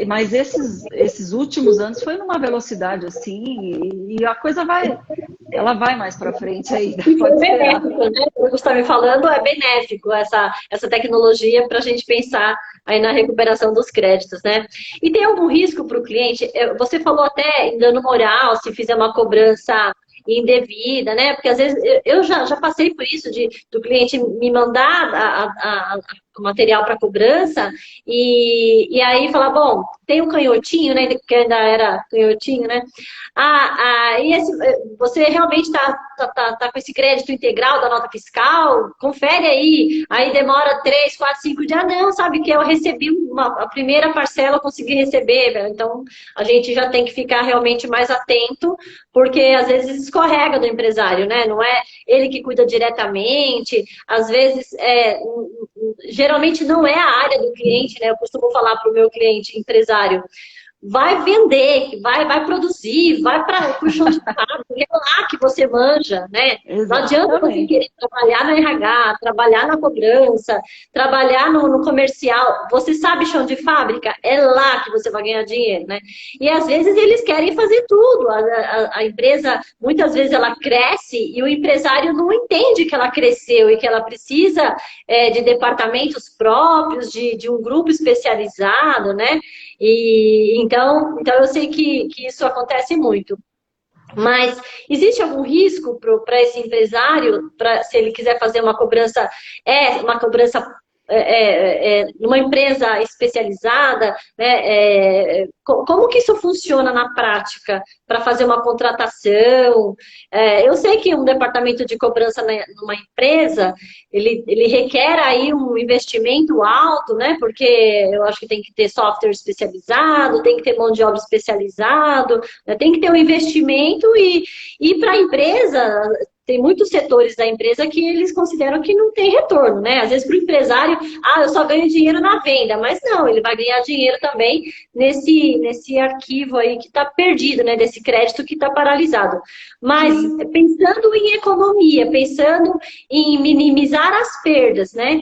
B: mas esses últimos anos foi numa velocidade assim, e a coisa ela vai mais para frente ainda,
A: E foi
B: pode esperar.
A: benéfico, né? O que você está me falando é benéfico essa tecnologia para a gente pensar aí na recuperação dos créditos, né? E tem algum risco para o cliente? Você falou até em dano moral, se fizer uma cobrança indevida, né? Porque às vezes eu já passei por isso do cliente me mandar o material para cobrança e aí falar, bom, tem um canhotinho, né? Que ainda era canhotinho, né? Você realmente está com esse crédito integral da nota fiscal? Confere aí. Aí demora 3, 4, 5 dias. Não, sabe que eu recebi a primeira parcela, eu consegui receber. Então, a gente já tem que ficar realmente mais atento, porque às vezes escorrega do empresário, né? Não é ele que cuida diretamente. Às vezes, geralmente não é a área do cliente, né? Eu costumo falar para o meu cliente empresário, vai vender, vai produzir, vai para o chão de fábrica, é lá que você manja, né? Não adianta você
B: Exatamente.
A: querer trabalhar no RH, trabalhar na cobrança, trabalhar no comercial. Você sabe chão de fábrica? É lá que você vai ganhar dinheiro, né? E às vezes eles querem fazer tudo. A empresa, muitas vezes, ela cresce e o empresário não entende que ela cresceu e que ela precisa de departamentos próprios, de um grupo especializado, né? E então eu sei que isso acontece muito. Mas existe algum risco para esse empresário, se ele quiser fazer uma cobrança numa empresa especializada, né? Como que isso funciona na prática para fazer uma contratação? Eu sei que um departamento de cobrança numa empresa ele requer aí um investimento alto, né? Porque eu acho que tem que ter software especializado, tem que ter mão de obra especializado, né? Tem que ter um investimento e para a empresa, tem muitos setores da empresa que eles consideram que não tem retorno, né? Às vezes para o empresário, eu só ganho dinheiro na venda, mas não, ele vai ganhar dinheiro também nesse arquivo aí que está perdido, né? Desse crédito que está paralisado. Mas
B: Sim.
A: pensando em economia, pensando em minimizar as perdas, né?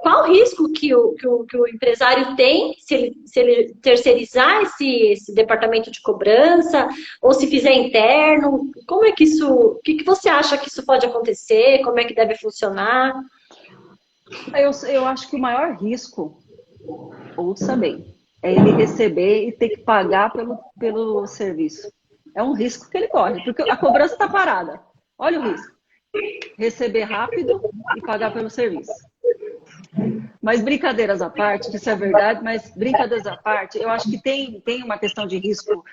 A: Qual o risco que o empresário tem se ele terceirizar esse departamento de cobrança ou se fizer interno? Como é que isso, o que você acha que isso pode acontecer? Como é que deve funcionar?
B: Eu acho que o maior risco, ouça bem, é ele receber e ter que pagar pelo serviço. É um risco que ele corre, porque a cobrança está parada. Olha o risco. Receber rápido e pagar pelo serviço. Mas brincadeiras à parte, que isso é verdade, mas brincadeiras à parte, eu acho que tem uma questão de risco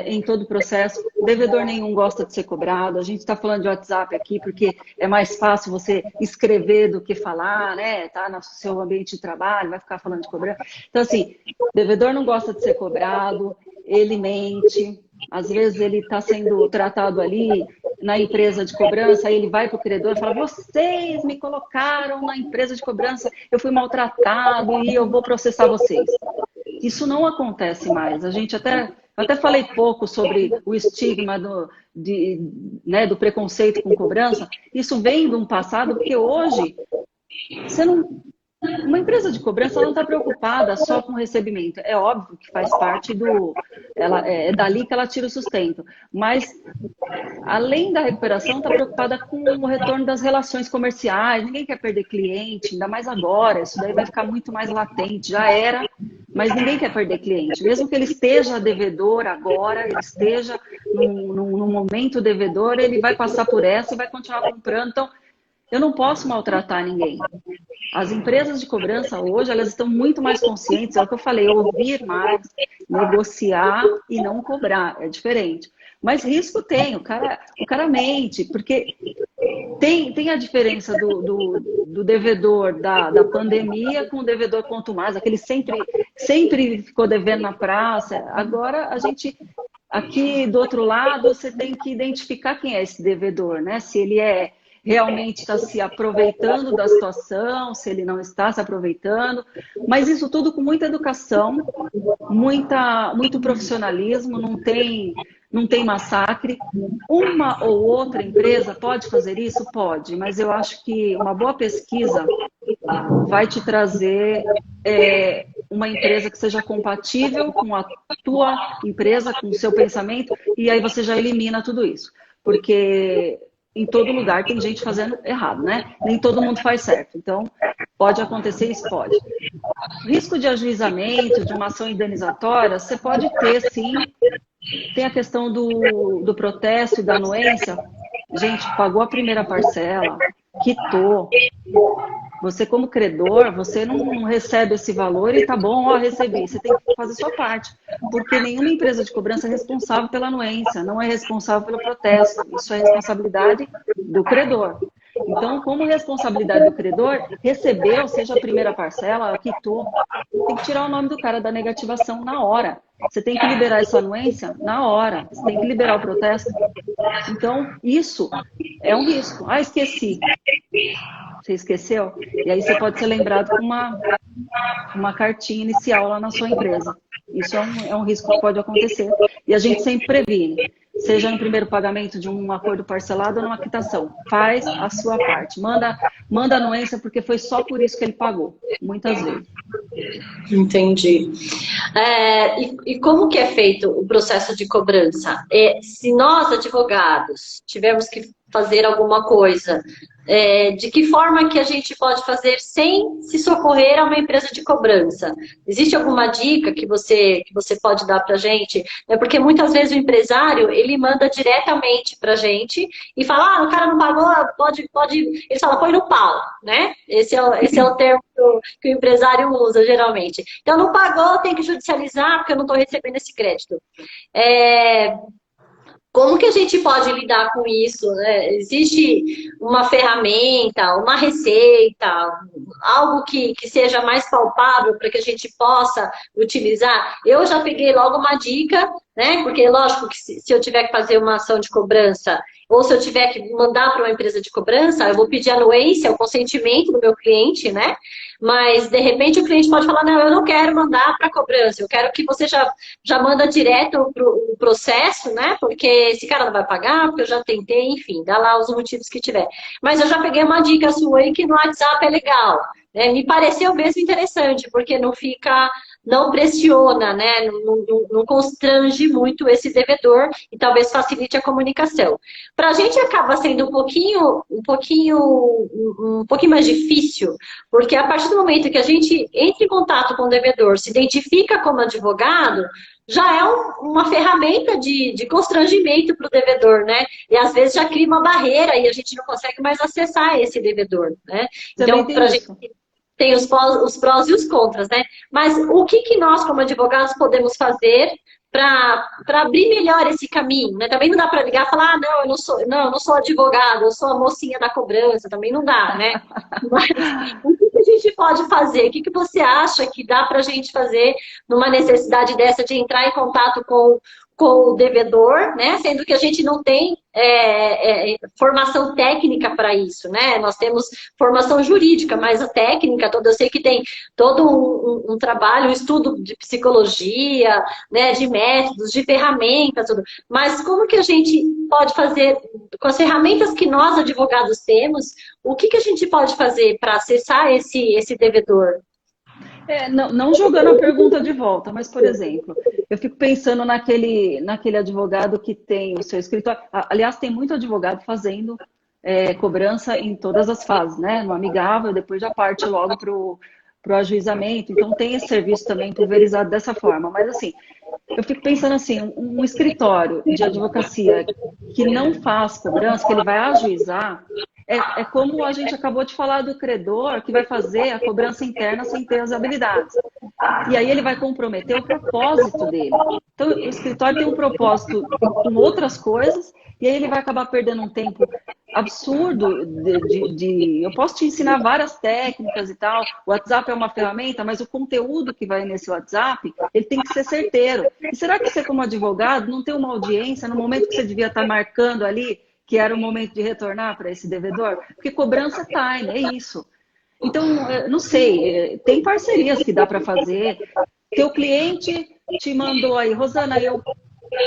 B: em todo o processo. Devedor nenhum gosta de ser cobrado. A gente está falando de WhatsApp aqui porque é mais fácil você escrever do que falar, né? Tá no seu ambiente de trabalho, vai ficar falando de cobrança. Então, assim, devedor não gosta de ser cobrado, ele mente. Às vezes ele está sendo tratado ali na empresa de cobrança, aí ele vai para o credor e fala, vocês me colocaram na empresa de cobrança, eu fui maltratado e eu vou processar vocês. Isso não acontece mais. A gente até falei pouco sobre o estigma do preconceito com cobrança. Isso vem de um passado, porque hoje você não. Uma empresa de cobrança ela não está preocupada só com o recebimento. É óbvio que faz parte do. É dali que ela tira o sustento. Mas, além da recuperação, está preocupada com o retorno das relações comerciais. Ninguém quer perder cliente, ainda mais agora. Isso daí vai ficar muito mais latente. Já era, mas ninguém quer perder cliente. Mesmo que ele esteja devedor agora, ele esteja num momento devedor, ele vai passar por essa e vai continuar comprando. Então, eu não posso maltratar ninguém. As empresas de cobrança hoje, elas estão muito mais conscientes, é o que eu falei, ouvir mais, negociar e não cobrar, é diferente. Mas risco tem, o cara mente, porque tem a diferença do devedor da pandemia com o devedor contumaz, aquele sempre ficou devendo na praça. Agora, a gente, aqui do outro lado, você tem que identificar quem é esse devedor, né? Se ele realmente está se aproveitando da situação, se ele não está se aproveitando, mas isso tudo com muita educação, muito profissionalismo, não tem massacre. Uma ou outra empresa pode fazer isso? Pode, mas eu acho que uma boa pesquisa vai te trazer uma empresa que seja compatível com a tua empresa, com o seu pensamento, e aí você já elimina tudo isso. Porque em todo lugar tem gente fazendo errado, né? Nem todo mundo faz certo. Então, pode acontecer isso, pode. Risco de ajuizamento, de uma ação indenizatória, você pode ter, sim. Tem a questão do protesto e da anuência. Gente, pagou a primeira parcela, quitou. Você, como credor, você não recebe esse valor e tá bom, ó, recebi. Você tem que fazer a sua parte. Porque nenhuma empresa de cobrança é responsável pela anuência, não é responsável pelo protesto. Isso é responsabilidade do credor. Então, como responsabilidade do credor, recebeu, seja a primeira parcela, quitou, tem que tirar o nome do cara da negativação na hora. Você tem que liberar essa anuência na hora. Você tem que liberar o protesto. Então, isso é um risco. Ah, esqueci. Você esqueceu? E aí você pode ser lembrado com uma cartinha inicial lá na sua empresa. Isso é um risco que pode acontecer. E a gente sempre previne. Seja no primeiro pagamento de um acordo parcelado ou numa quitação. Faz a sua parte. Manda a anuência porque foi só por isso que ele pagou. Muitas vezes.
A: Entendi. E como que é feito o processo de cobrança? Se nós, advogados, tivermos que fazer alguma coisa, de que forma que a gente pode fazer sem se socorrer a uma empresa de cobrança? Existe alguma dica que você pode dar para a gente? Porque muitas vezes o empresário, ele manda diretamente para a gente e fala, o cara não pagou, pode... Ele fala, põe no pau, né? Esse é o termo que o empresário usa, geralmente. Então, não pagou, tem que judicializar, porque eu não estou recebendo esse crédito. Como que a gente pode lidar com isso, né? Existe uma ferramenta, uma receita, algo que seja mais palpável para que a gente possa utilizar? Eu já peguei logo uma dica, né? Porque, lógico, que se eu tiver que fazer uma ação de cobrança ou se eu tiver que mandar para uma empresa de cobrança, eu vou pedir anuência, o consentimento do meu cliente, né? Mas, de repente, o cliente pode falar, não, eu não quero mandar para cobrança, eu quero que você já manda direto para o processo, né? Porque esse cara não vai pagar, porque eu já tentei, enfim, dá lá os motivos que tiver. Mas eu já peguei uma dica sua aí que no WhatsApp é legal. Me pareceu mesmo interessante, porque não pressiona, né? Não constrange muito esse devedor e talvez facilite a comunicação. Para a gente acaba sendo um pouquinho mais difícil, porque a partir do momento que a gente entra em contato com o devedor, se identifica como advogado, já é uma ferramenta de constrangimento para o devedor, né? E às vezes já cria uma barreira e a gente não consegue mais acessar esse devedor, né? Então, para a gente tem os prós e os contras, né? Mas o que nós, como advogados, podemos fazer para abrir melhor esse caminho, né? Também não dá para ligar e falar, não, eu não sou advogado, eu sou a mocinha da cobrança, também não dá, né? Mas o que a gente pode fazer? O que você acha que dá para a gente fazer numa necessidade dessa de entrar em contato com com o devedor, né? Sendo que a gente não tem formação técnica para isso, né? Nós temos formação jurídica, mas a técnica toda, eu sei que tem todo um trabalho, um estudo de psicologia, né? De métodos, de ferramentas, tudo. Mas como que a gente pode fazer, com as ferramentas que nós, advogados, temos, o que a gente pode fazer para acessar esse devedor?
B: Não jogando a pergunta de volta, mas, por exemplo, eu fico pensando naquele advogado que tem o seu escritório. Aliás, tem muito advogado fazendo cobrança em todas as fases, né? No amigável, depois já parte logo para o ajuizamento. Então, tem esse serviço também pulverizado dessa forma. Mas, assim, eu fico pensando assim, um escritório de advocacia que não faz cobrança, que ele vai ajuizar, é como a gente acabou de falar do credor, que vai fazer a cobrança interna sem ter as habilidades. E aí ele vai comprometer o propósito dele. Então, o escritório tem um propósito com outras coisas, e aí ele vai acabar perdendo um tempo absurdo eu posso te ensinar várias técnicas e tal. O WhatsApp é uma ferramenta, mas o conteúdo que vai nesse WhatsApp, ele tem que ser certeiro. E será que você, como advogado, não tem uma audiência no momento que você devia estar marcando ali, que era o momento de retornar para esse devedor? Porque cobrança é time, é isso. Então, não sei, tem parcerias que dá para fazer. Teu cliente te mandou aí, Rosana,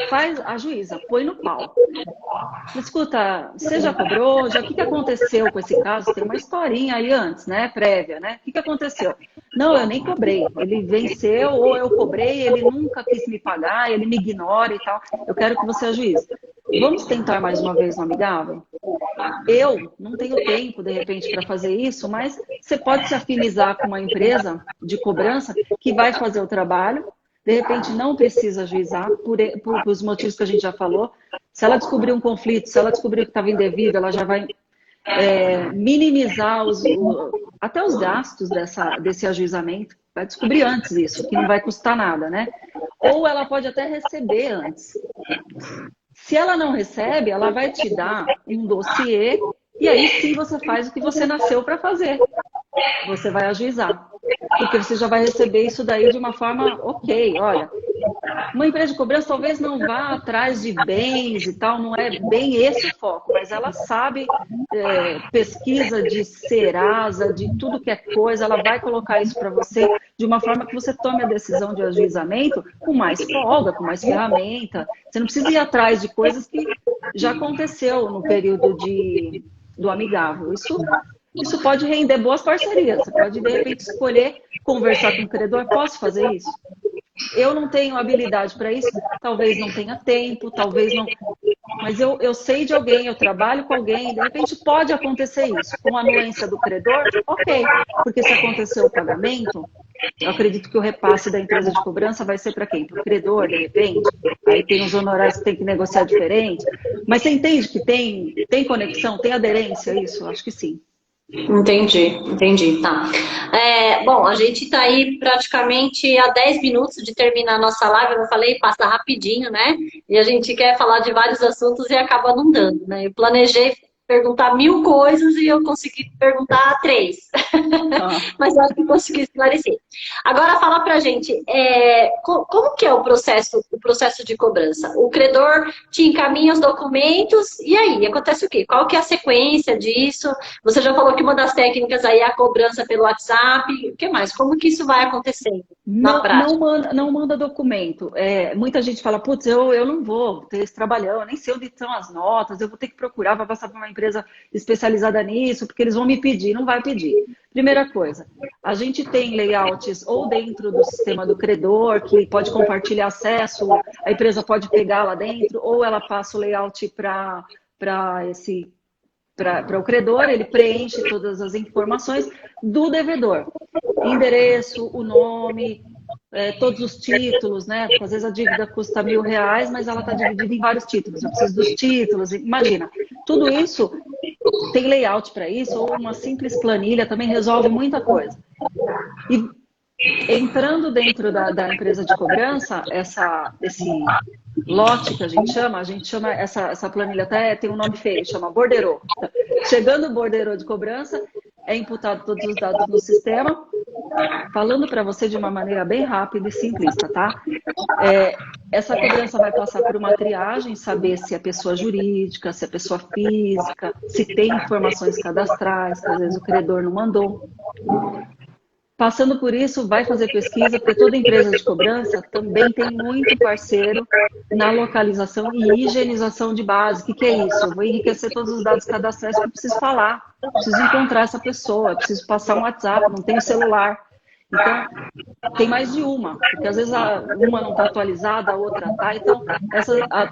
B: faz a juíza, põe no pau. Escuta, você já cobrou? O que aconteceu com esse caso? Tem uma historinha aí antes, né? Prévia, né? O que aconteceu? Não, eu nem cobrei. Ele venceu ou eu cobrei, ele nunca quis me pagar, ele me ignora e tal. Eu quero que você ajuize. Vamos tentar mais uma vez no amigável? Eu não tenho tempo, de repente, para fazer isso, mas você pode se afinizar com uma empresa de cobrança que vai fazer o trabalho. De repente, não precisa ajuizar por os motivos que a gente já falou. Se ela descobrir um conflito, se ela descobrir que estava indevido, ela já vai minimizar até os gastos desse ajuizamento. Vai descobrir antes isso, que não vai custar nada, né? Ou ela pode até receber antes. Se ela não recebe, ela vai te dar um dossiê e aí sim você faz o que você nasceu para fazer. Você vai ajuizar. Porque você já vai receber isso daí de uma forma ok, olha. Uma empresa de cobrança talvez não vá atrás de bens e tal, não é bem esse o foco, mas ela sabe pesquisa de Serasa, de tudo que é coisa, ela vai colocar isso para você de uma forma que você tome a decisão de ajuizamento com mais folga, com mais ferramenta. Você não precisa ir atrás de coisas que já aconteceu no período do amigável. Isso pode render boas parcerias. Você pode, de repente, escolher conversar com o credor. Posso fazer isso? Eu não tenho habilidade para isso, talvez não tenha tempo, talvez não. Mas eu sei de alguém, eu trabalho com alguém, de repente pode acontecer isso. Com a anuência do credor, ok. Porque se acontecer o pagamento, eu acredito que o repasse da empresa de cobrança vai ser para quem? Para o credor, de repente. Aí tem uns honorários que tem que negociar diferente. Mas você entende que tem conexão, tem aderência a isso? Acho que sim.
A: Entendi, tá. Bom, a gente tá aí praticamente a 10 minutos de terminar a nossa live, eu falei, passa rapidinho, né? E a gente quer falar de vários assuntos e acaba não dando, né? Eu planejei perguntar 1000 coisas e eu consegui perguntar 3. Mas eu acho que consegui esclarecer. Agora fala pra gente, como que é o processo de cobrança? O credor te encaminha os documentos e aí, acontece o quê? Qual que é a sequência disso? Você já falou que uma das técnicas aí é a cobrança pelo WhatsApp. O que mais? Como que isso vai acontecendo na prática?
B: Não manda documento. Muita gente fala, putz, eu não vou ter esse trabalhão, eu nem sei onde estão as notas, eu vou ter que procurar, vou passar por uma empresa especializada nisso, porque eles vão me pedir. Não vai pedir. Primeira coisa, a gente tem layouts ou dentro do sistema do credor, que pode compartilhar acesso, a empresa pode pegar lá dentro, ou ela passa o layout para o credor, ele preenche todas as informações do devedor. Endereço, o nome, todos os títulos, né? Porque às vezes a dívida custa R$1.000, mas ela está dividida em vários títulos. Eu preciso dos títulos, imagina. Tudo isso tem layout para isso, ou uma simples planilha também resolve muita coisa. E entrando dentro da empresa de cobrança, esse lote que a gente chama essa planilha até tem um nome feio, chama borderô. Chegando o borderô de cobrança, é imputado todos os dados no sistema, falando para você de uma maneira bem rápida e simplista, tá? Essa cobrança vai passar por uma triagem, saber se é pessoa jurídica, se é pessoa física, se tem informações cadastrais, que às vezes o credor não mandou. Passando por isso, vai fazer pesquisa, porque toda empresa de cobrança também tem muito parceiro na localização e higienização de base. O que é isso? Eu vou enriquecer todos os dados cadastrais que eu preciso falar, preciso encontrar essa pessoa, preciso passar um WhatsApp, não tenho celular. Então, tem mais de uma, porque às vezes uma não está atualizada, a outra está. Então,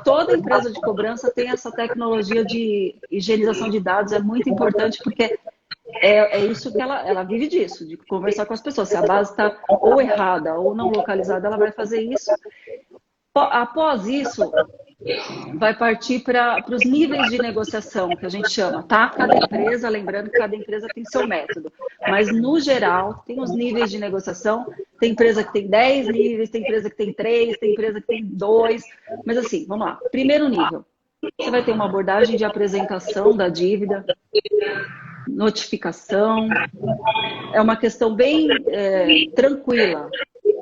B: toda empresa de cobrança tem essa tecnologia de higienização de dados, é muito importante, porque é isso que ela vive disso, de conversar com as pessoas. Se a base está ou errada ou não localizada, ela vai fazer isso. Após isso, vai partir para os níveis de negociação, que a gente chama, tá? Cada empresa, lembrando que cada empresa tem seu método. Mas, no geral, tem os níveis de negociação. Tem empresa que tem 10 níveis, tem empresa que tem 3, tem empresa que tem 2. Mas, assim, vamos lá. Primeiro nível. Você vai ter uma abordagem de apresentação da dívida, notificação. É uma questão bem tranquila,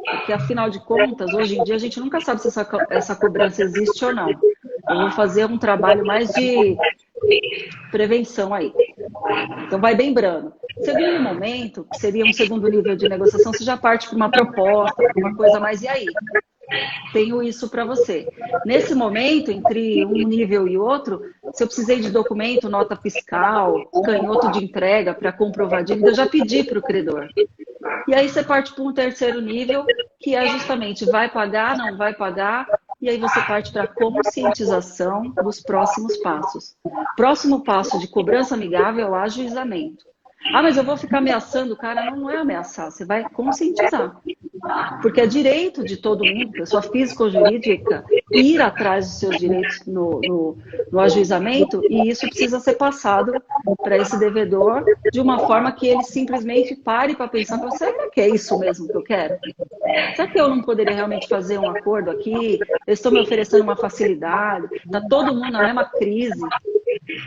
B: porque afinal de contas, hoje em dia a gente nunca sabe se essa cobrança existe ou não. Eu vou fazer um trabalho mais de prevenção aí. Então vai lembrando. Segundo momento, que seria um segundo nível de negociação, você já parte para uma proposta, para uma coisa mais, e aí? Tenho isso para você. Nesse momento, entre um nível e outro, se eu precisei de documento, nota fiscal, canhoto de entrega para comprovar dívida, eu já pedi para o credor. E aí você parte para um terceiro nível, que é justamente vai pagar, não vai pagar, e aí você parte para a conscientização dos próximos passos. Próximo passo de cobrança amigável é o ajuizamento. Ah, mas eu vou ficar ameaçando o cara? Não, não é ameaçar, você vai conscientizar. Porque é direito de todo mundo, pessoa física ou jurídica, ir atrás dos seus direitos no ajuizamento, e isso precisa ser passado para esse devedor de uma forma que ele simplesmente pare para pensar, será que é isso mesmo que eu quero? Será que eu não poderia realmente fazer um acordo aqui? Eu estou me oferecendo uma facilidade, está todo mundo na mesma crise.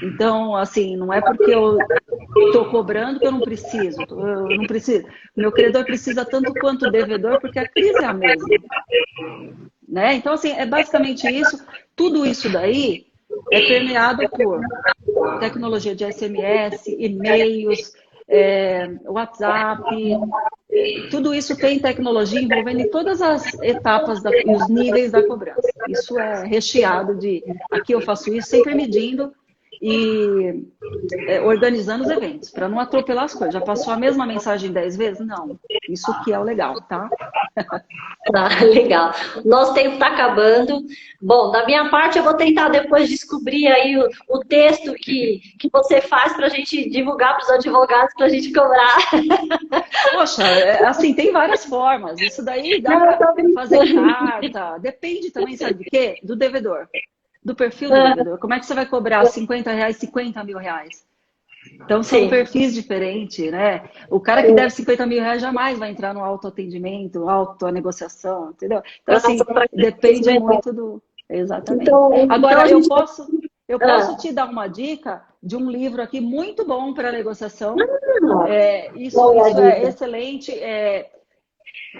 B: Então, assim, não é porque eu estou cobrando que eu não preciso. Eu não preciso. Meu credor precisa tanto quanto o devedor, porque a crise é a mesma. Né? Então, assim, é basicamente isso. Tudo isso daí é permeado por tecnologia de SMS, e-mails, WhatsApp. Tudo isso tem tecnologia envolvendo em todas as etapas e os níveis da cobrança. Isso é recheado de aqui eu faço isso, sempre medindo e organizando os eventos, para não atropelar as coisas. Já passou a mesma mensagem 10 vezes? Não. Isso que é o legal, tá?
A: Ah, legal. Nosso tempo está acabando. Bom, da minha parte, eu vou tentar depois descobrir aí o texto que você faz para a gente divulgar para os advogados, para a gente cobrar.
B: Poxa, assim, tem várias formas. Isso daí dá para fazer carta. Depende também, sabe de quê? Do devedor. Do perfil do devedor. Como é que você vai cobrar R$50, 50 mil reais? Então, são perfis diferentes, né? O cara que deve 50 mil reais jamais vai entrar no autoatendimento, autonegociação, entendeu? Então, assim, depende muito do... Exatamente. Agora, eu posso te dar uma dica de um livro aqui muito bom para negociação. Isso é excelente.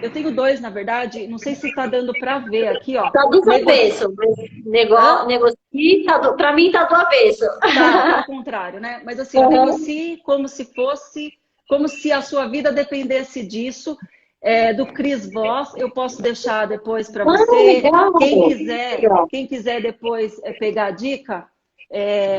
B: Eu tenho 2, na verdade, não sei se está dando para ver aqui, ó.
A: Está do avesso. Negocie, para mim está do avesso.
B: Tá ao contrário, né? Mas assim, negocie como se a sua vida dependesse disso. Do Cris Voss, eu posso deixar depois para você. Quem quiser depois pegar a dica,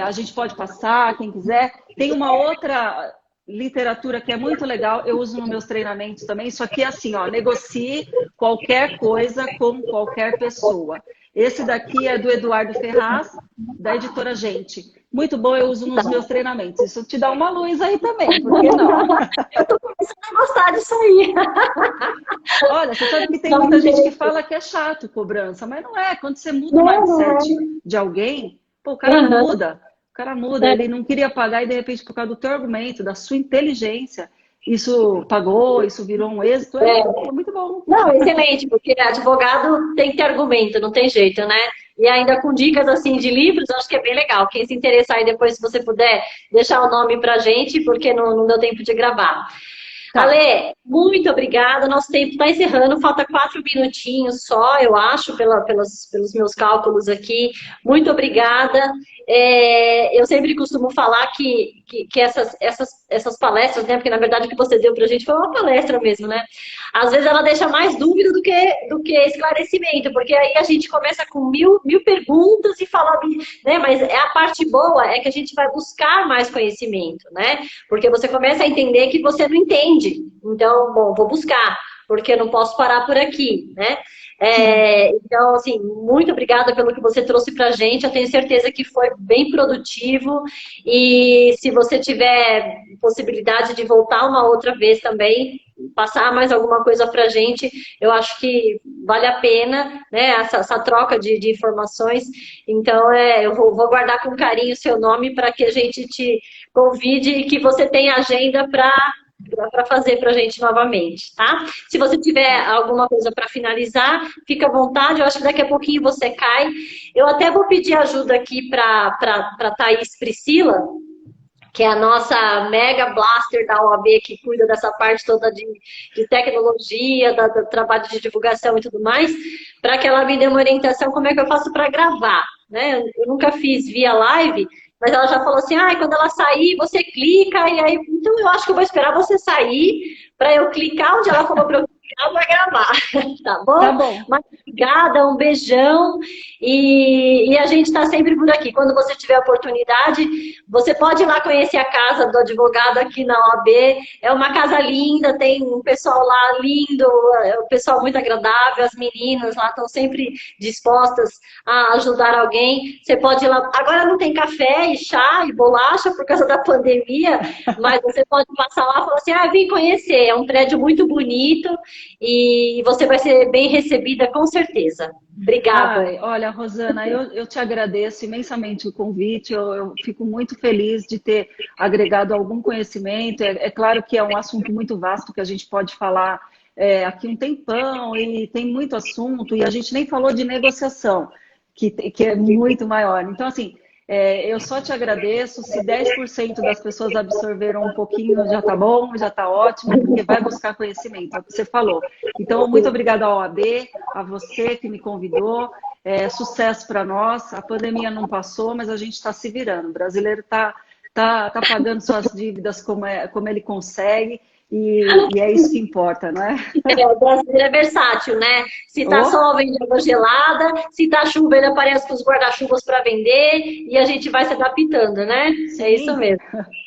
B: a gente pode passar, quem quiser. Tem uma outra literatura que é muito legal, eu uso nos meus treinamentos também. Isso aqui é assim, ó, negocie qualquer coisa com qualquer pessoa. Esse daqui é do Eduardo Ferraz, da editora Gente. Muito bom, eu uso nos meus treinamentos. Isso te dá uma luz aí também, por que não?
A: Eu tô começando a gostar disso aí.
B: Olha, você sabe que tem muita gente que fala que é chato cobrança, mas não é. Quando você muda o mindset de alguém, pô, o cara muda. O cara muda, ele não queria pagar e de repente, por causa do teu argumento, da sua inteligência, isso pagou, isso virou um êxito, é muito bom.
A: Não, excelente, porque advogado tem que ter argumento, não tem jeito, né? E ainda com dicas assim de livros, acho que é bem legal. Quem se interessar aí depois, se você puder deixar o nome pra gente, porque não deu tempo de gravar.
B: Tá.
A: Ale, muito obrigada. Nosso tempo está encerrando, falta 4 minutinhos só, eu acho, pelos meus cálculos aqui. Muito obrigada. Eu sempre costumo falar que essas palestras, né? Porque na verdade o que você deu para a gente foi uma palestra mesmo, né? Às vezes ela deixa mais dúvida do que esclarecimento, porque aí a gente começa com mil perguntas e fala, né? Mas a parte boa é que a gente vai buscar mais conhecimento, né? Porque você começa a entender que você não entende. Então, bom, vou buscar, porque eu não posso parar por aqui, né? Então, assim, muito obrigada pelo que você trouxe para a gente. Eu tenho certeza que foi bem produtivo. E se você tiver possibilidade de voltar uma outra vez também, passar mais alguma coisa para a gente, eu acho que vale a pena, né? Essa troca de informações. Então, eu vou guardar com carinho o seu nome para que a gente te convide e que você tenha agenda para fazer para a gente novamente, tá? Se você tiver alguma coisa para finalizar, fica à vontade, eu acho que daqui a pouquinho você cai. Eu até vou pedir ajuda aqui para Thaís Priscila, que é a nossa mega blaster da OAB, que cuida dessa parte toda de tecnologia, do trabalho de divulgação e tudo mais, para que ela me dê uma orientação como é que eu faço para gravar, né? Eu nunca fiz via live, mas ela já falou assim, quando ela sair, você clica, e aí, então eu acho que eu vou esperar você sair, para eu clicar onde ela falou para eu clicar, para gravar, tá bom?
B: Tá bom.
A: Mas obrigada, um beijão, e a gente está sempre por aqui. Quando você tiver oportunidade, você pode ir lá conhecer a casa do advogado aqui na OAB, é uma casa linda, tem um pessoal lá lindo, é um pessoal muito agradável, as meninas lá estão sempre dispostas a ajudar alguém. Você pode ir lá, agora não tem café e chá e bolacha por causa da pandemia, mas você pode passar lá e falar assim, vim conhecer, é um prédio muito bonito e você vai ser bem recebida com certeza. Obrigada.
B: Olha, Rosana, eu te agradeço imensamente o convite, eu fico muito feliz de ter agregado algum conhecimento. É claro que é um assunto muito vasto que a gente pode falar aqui um tempão e tem muito assunto, e a gente nem falou de negociação, que é muito maior. Então, assim, eu só te agradeço. Se 10% das pessoas absorveram um pouquinho, já está bom, já está ótimo, porque vai buscar conhecimento, é o que você falou. Então, muito obrigada ao OAB, a você que me convidou. Sucesso para nós. A pandemia não passou, mas a gente está se virando. O brasileiro está pagando suas dívidas como ele consegue. E é isso que importa, não é?
A: O brasileiro é versátil, né? Se tá sol, vende água gelada. Se tá chuva, ele aparece com os guarda-chuvas para vender. E a gente vai se adaptando, né?
B: Sim.
A: É isso mesmo.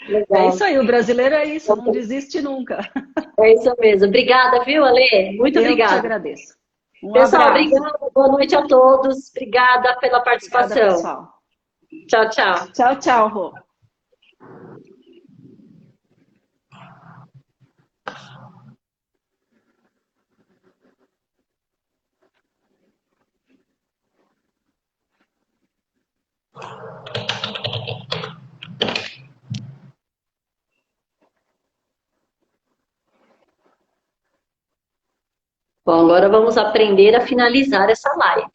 A: Legal.
B: É isso aí, o brasileiro é isso, não desiste nunca.
A: É isso mesmo. Obrigada, viu, Ale? Muito obrigada.
B: Eu te agradeço.
A: Pessoal,
B: abraço.
A: obrigada. Boa noite a todos. Obrigada pela participação.
B: Obrigada, pessoal.
A: Tchau, tchau.
B: Tchau, tchau, Rô.
A: Bom, agora vamos aprender a finalizar essa live.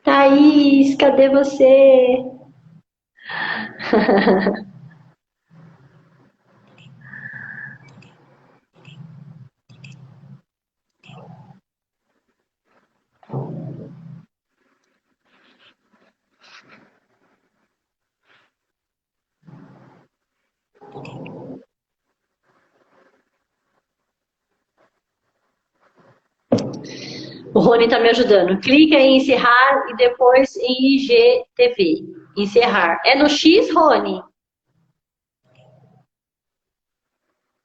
A: Thaís, cadê você? O Rony está me ajudando. Clica em encerrar e depois em IGTV. Encerrar. É no X, Rony?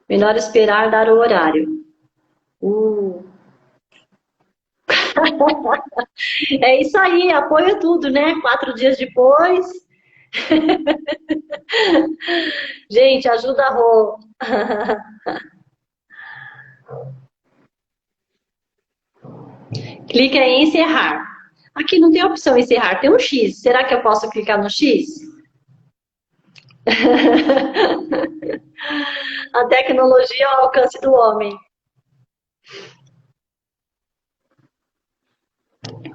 A: Melhor esperar dar o horário. É isso aí, apoia tudo, né? 4 dias depois. Gente, ajuda a Rô. Clica em encerrar. Aqui não tem opção encerrar, tem um X. Será que eu posso clicar no X? A tecnologia ao alcance do homem.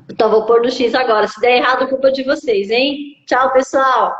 A: Então vou pôr no X agora. Se der errado, culpa de vocês, hein? Tchau, pessoal.